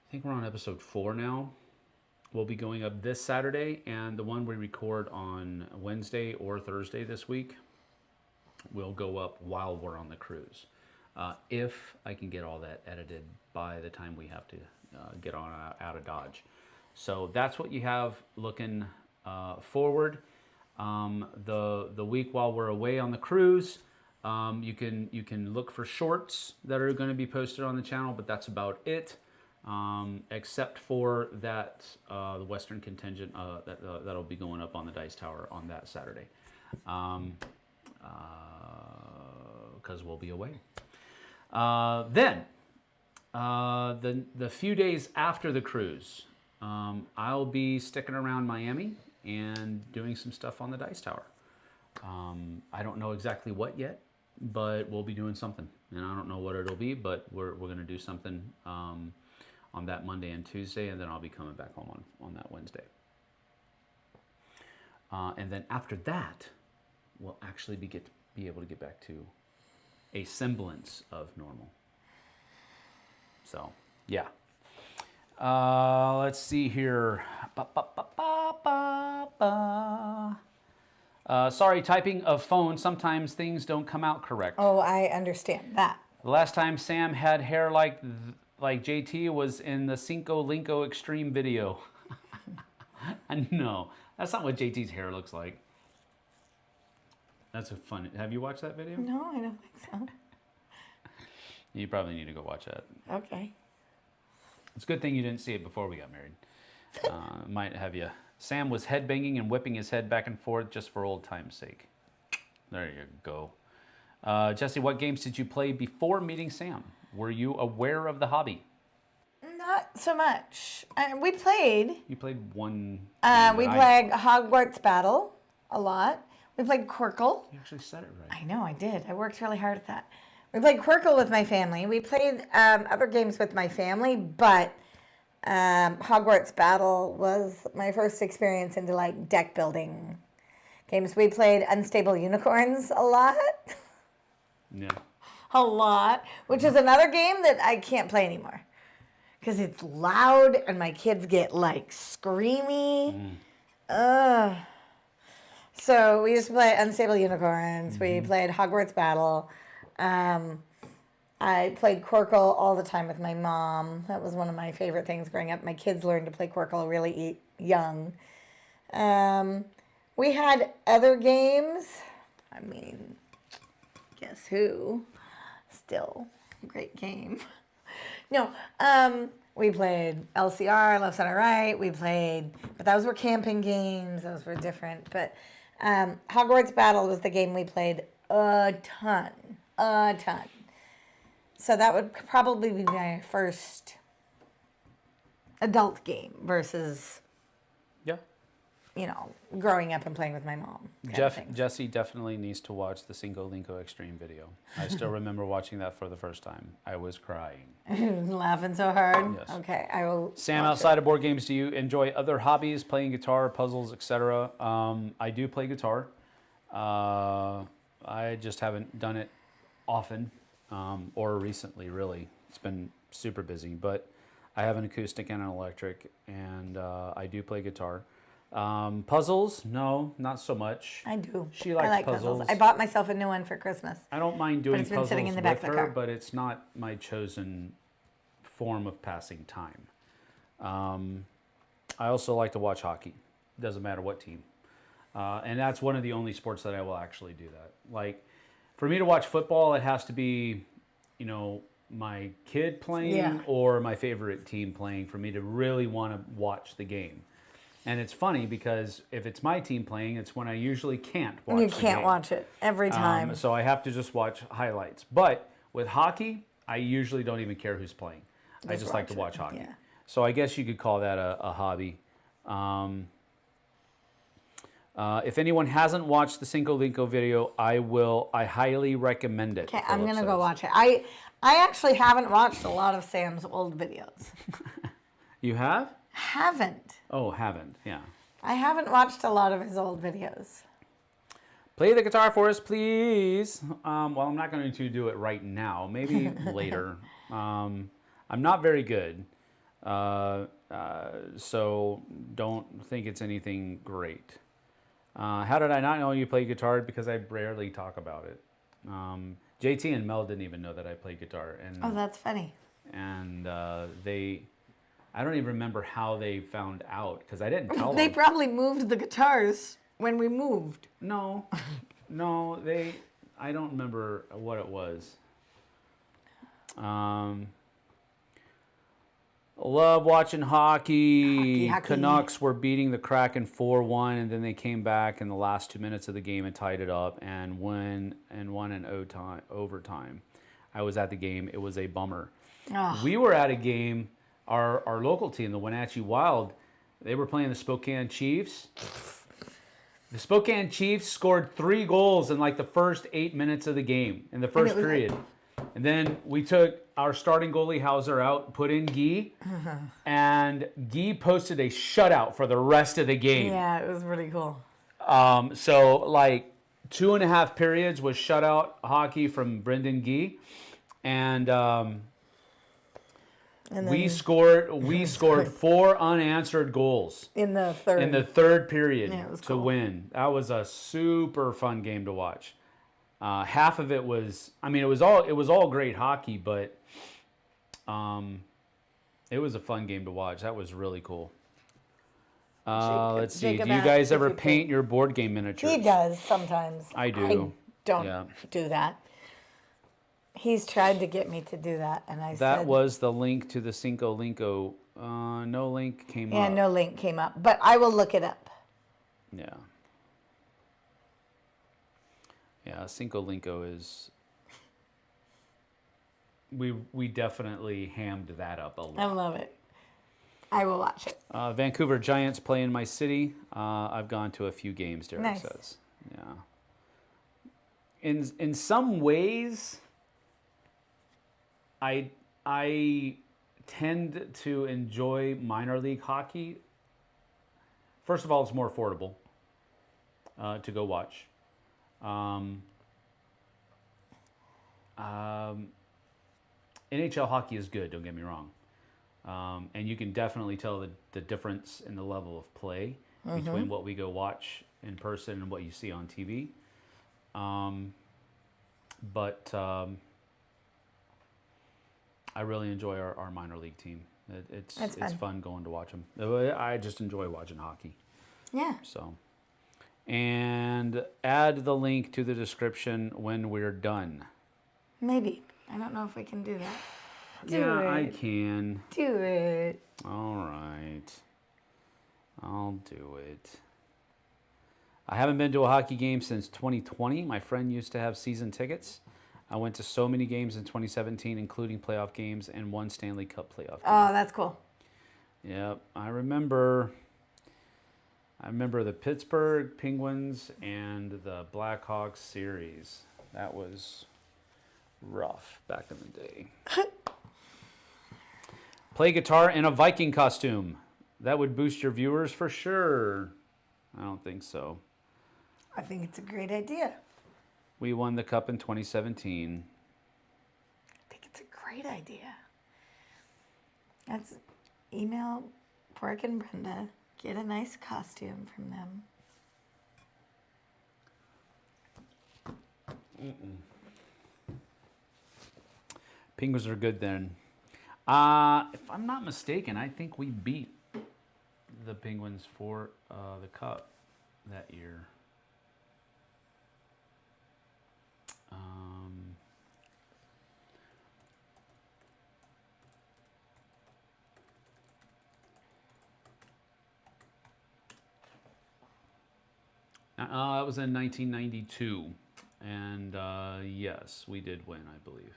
I think we're on episode 4 now. We'll be going up this Saturday, and the one we record on Wednesday or Thursday this week will go up while we're on the cruise. If I can get all that edited by the time we have to get on out of Dodge. So that's what you have looking forward. The week while we're away on the cruise, you can look for shorts that are going to be posted on the channel, but that's about it. Except for that the Western Contingent that'll be going up on the Dice Tower on that Saturday, because we'll be away. Then the few days after the cruise, I'll be sticking around Miami and doing some stuff on the Dice Tower. I don't know exactly what yet, but we'll be doing something, and I don't know what it'll be, but we're going to do something on that Monday and Tuesday, and then I'll be coming back home on that Wednesday. And then after that, we'll actually be able to get back to a semblance of normal. So, yeah. Let's see here. Sorry, typing of phone, sometimes things don't come out correct.
Oh, I understand that.
The last time Sam had hair like JT was in the Cinco Linko Extreme video. No, that's not what JT's hair looks like. That's a fun. Have you watched that video?
No, I don't think so.
You probably need to go watch that.
Okay.
It's a good thing you didn't see it before we got married. Might have you. Sam was headbanging and whipping his head back and forth just for old time's sake. There you go. Jessie, what games did you play before meeting Sam? Were you aware of the hobby?
Not so much. We played.
You played one.
We played Hogwarts Battle a lot. We played Quirkle.
You actually said it right.
I know, I did. I worked really hard at that. We played Quirkle with my family. We played other games with my family, but Hogwarts Battle was my first experience into like deck building games. We played Unstable Unicorns a lot.
Yeah.
A lot, which is another game that I can't play anymore because it's loud and my kids get like screamy. So we used to play Unstable Unicorns. We played Hogwarts Battle. I played Quirkle all the time with my mom. That was one of my favorite things growing up. My kids learned to play Quirkle really young. We had other games. I mean, guess who? Still a great game. No, we played LCR, Left Center Right. We played, but those were camping games. Those were different. But Hogwarts Battle was the game we played a ton. So that would probably be my first adult game versus, growing up and playing with my mom.
Jessie definitely needs to watch the Cinco Linko Extreme video. I still remember watching that for the first time. I was crying.
Laughing so hard?
Yes.
Okay, I will.
Sam, outside of board games, do you enjoy other hobbies, playing guitar, puzzles, etc.? I do play guitar. I just haven't done it often or recently, really. It's been super busy, but I have an acoustic and an electric, and I do play guitar. Puzzles? No, not so much.
I do.
She
I
likes
like
puzzles.
I bought myself a new one for Christmas.
I don't mind doing
it's been
puzzles
sitting in the back
with
of the
her,
car.
but it's not my chosen form of passing time. I also like to watch hockey. Doesn't matter what team. And that's one of the only sports that I will actually do that. Like, for me to watch football, it has to be, you know, my kid playing or my favorite team playing for me to really want to watch the game. And it's funny because if it's my team playing, it's when I usually can't watch
You
the
can't
game.
watch it every time.
So I have to just watch highlights. But with hockey, I usually don't even care who's playing. I just like to watch hockey.
Yeah.
So I guess you could call that a hobby. If anyone hasn't watched the Cinco Linko video, I highly recommend it.
Okay, I'm going to go watch it. I actually haven't watched a lot of Sam's old videos.
You have?
Haven't.
Oh, haven't. Yeah.
I haven't watched a lot of his old videos.
Play the guitar for us, please. Well, I'm not going to do it right now. Maybe later. I'm not very good. So don't think it's anything great. How did I not know you play guitar? Because I rarely talk about it. JT and Mel didn't even know that I played guitar. And,
Oh, that's funny.
And I don't even remember how they found out because I didn't tell
They
them.
probably moved the guitars when we moved.
No, I don't remember what it was. Love watching hockey.
Hockey.
Canucks were beating the Kraken 4-1, and then they came back in the last 2 minutes of the game and tied it up and won in overtime. I was at the game. It was a bummer.
Oh.
We were at a game. Our local team, the Wenatchee Wild, they were playing the Spokane Chiefs. The Spokane Chiefs scored 3 goals in like the first 8 minutes of the game in the first period. And then we took our starting goalie Hauser out, put in Guy, and Guy posted a shutout for the rest of the game.
Yeah, it was really cool.
So like 2.5 periods was shutout hockey from Brendan Guy, and we scored 4 unanswered goals
in the
third period to
cool.
win. That was a super fun game to watch. Half of it was, it was all great hockey, but it was a fun game to watch. That was really cool. Let's see. Do you guys ever paint your board game miniatures?
He does sometimes.
I do.
I don't do that. He's tried to get me to do that, and I said...
That was the link to the Cinco Linko. No link came up.
Yeah, no link came up, but I will look it up.
Yeah. Yeah, Cinco Linko is... We definitely hammed that up a lot.
I love it. I will watch it.
Vancouver Giants play in my city. I've gone to a few games, Derek says. Yeah. In some ways, I tend to enjoy minor league hockey. First of all, it's more affordable to go watch. NHL hockey is good, don't get me wrong. And you can definitely tell the difference in the level of play between what we go watch in person and what you see on TV. But I really enjoy our minor league team. It's fun going to watch them. I just enjoy watching hockey.
Yeah.
So, and add the link to the description when we're done.
Maybe. I don't know if we can do that.
I can.
Do it.
All right. I'll do it. I haven't been to a hockey game since 2020. My friend used to have season tickets. I went to so many games in 2017, including playoff games and one Stanley Cup playoff game.
Oh, that's cool.
Yep. I remember the Pittsburgh Penguins and the Blackhawks series. That was rough back in the day. Play guitar in a Viking costume. That would boost your viewers for sure. I don't think so.
I think it's a great idea.
We won the cup in 2017.
I think it's a great idea. That's email Pork and Brenda. Get a nice costume from them.
Penguins are good then. If I'm not mistaken, I think we beat the Penguins for the Cup that year. It was in 1992, and yes, we did win, I believe.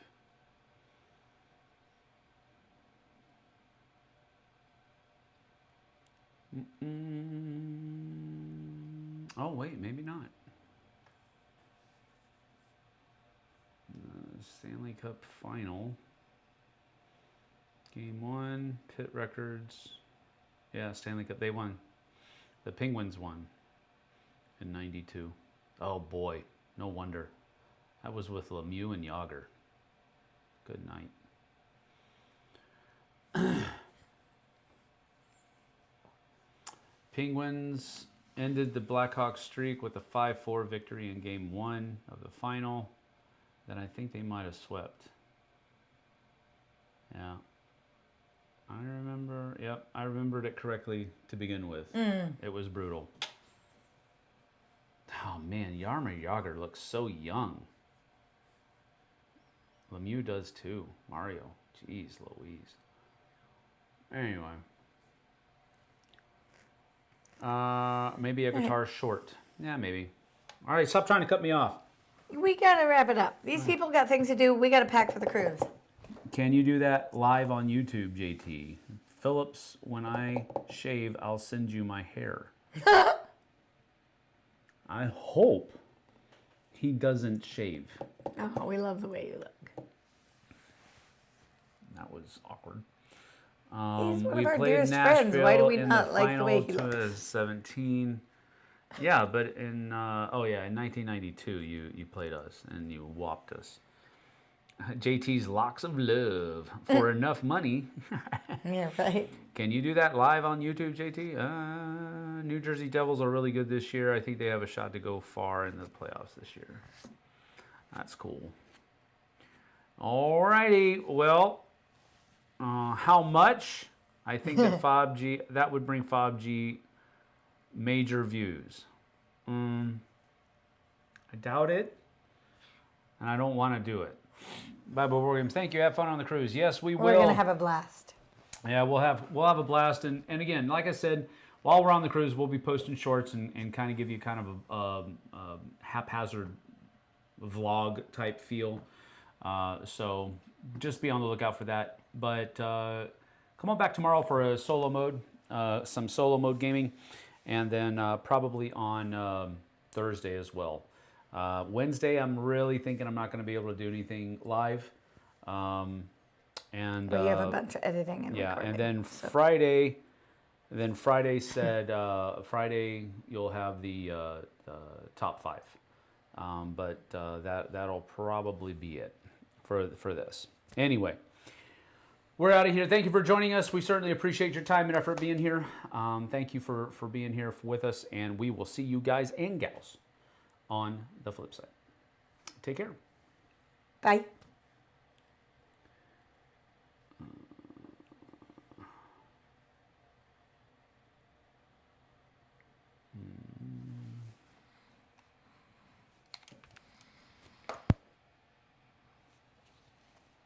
Oh, wait, maybe not. Stanley Cup final. Game 1, pit records. Yeah, Stanley Cup, they won. The Penguins won in 92. Oh boy, no wonder. That was with Lemieux and Yager. Good night. Penguins ended the Blackhawks streak with a 5-4 victory in Game 1 of the final. Then I think they might have swept. Yeah. I remember, yep, I remembered it correctly to begin with. It was brutal. Oh man, Jaromir Jagr looks so young. Lemieux does too. Mario. Jeez Louise. Anyway. Maybe a guitar short. Yeah, maybe. All right, stop trying to cut me off.
We gotta wrap it up. These people got things to do. We gotta pack for the cruise.
Can you do that live on YouTube, JT? Phillips, when I shave, I'll send you my hair. I hope he doesn't shave.
Oh, we love the way you look.
That was awkward.
He's one
We
of our
played
dearest
Nashville
friends. Why do we
in
not
the
like the
final
way he looks?
2017. Yeah, but in in 1992 you played us and you whopped us. JT's Locks of Love for enough money.
Yeah, right.
Can you do that live on YouTube, JT? New Jersey Devils are really good this year. I think they have a shot to go far in the playoffs this year. That's cool. Alrighty, well, how much? I think that FOBG, that would bring FOBG major views. I doubt it, and I don't want to do it. Bible War Games, thank you. Have fun on the cruise. Yes, we will.
We're gonna have a blast.
Yeah, we'll have a blast, and again, like I said, while we're on the cruise, we'll be posting shorts and kind of give you kind of a haphazard vlog type feel. So just be on the lookout for that. But come on back tomorrow for a solo mode, some solo mode gaming, and then probably on Thursday as well. Wednesday, I'm really thinking I'm not going to be able to do anything live. And
We have a bunch of editing and
yeah,
recording.
and then
so.
Friday said Friday you'll have the top 5, but that'll probably be it for this. Anyway, we're out of here. Thank you for joining us. We certainly appreciate your time and effort being here. Thank you for being here with us, and we will see you guys and gals on the flip side. Take care.
Bye.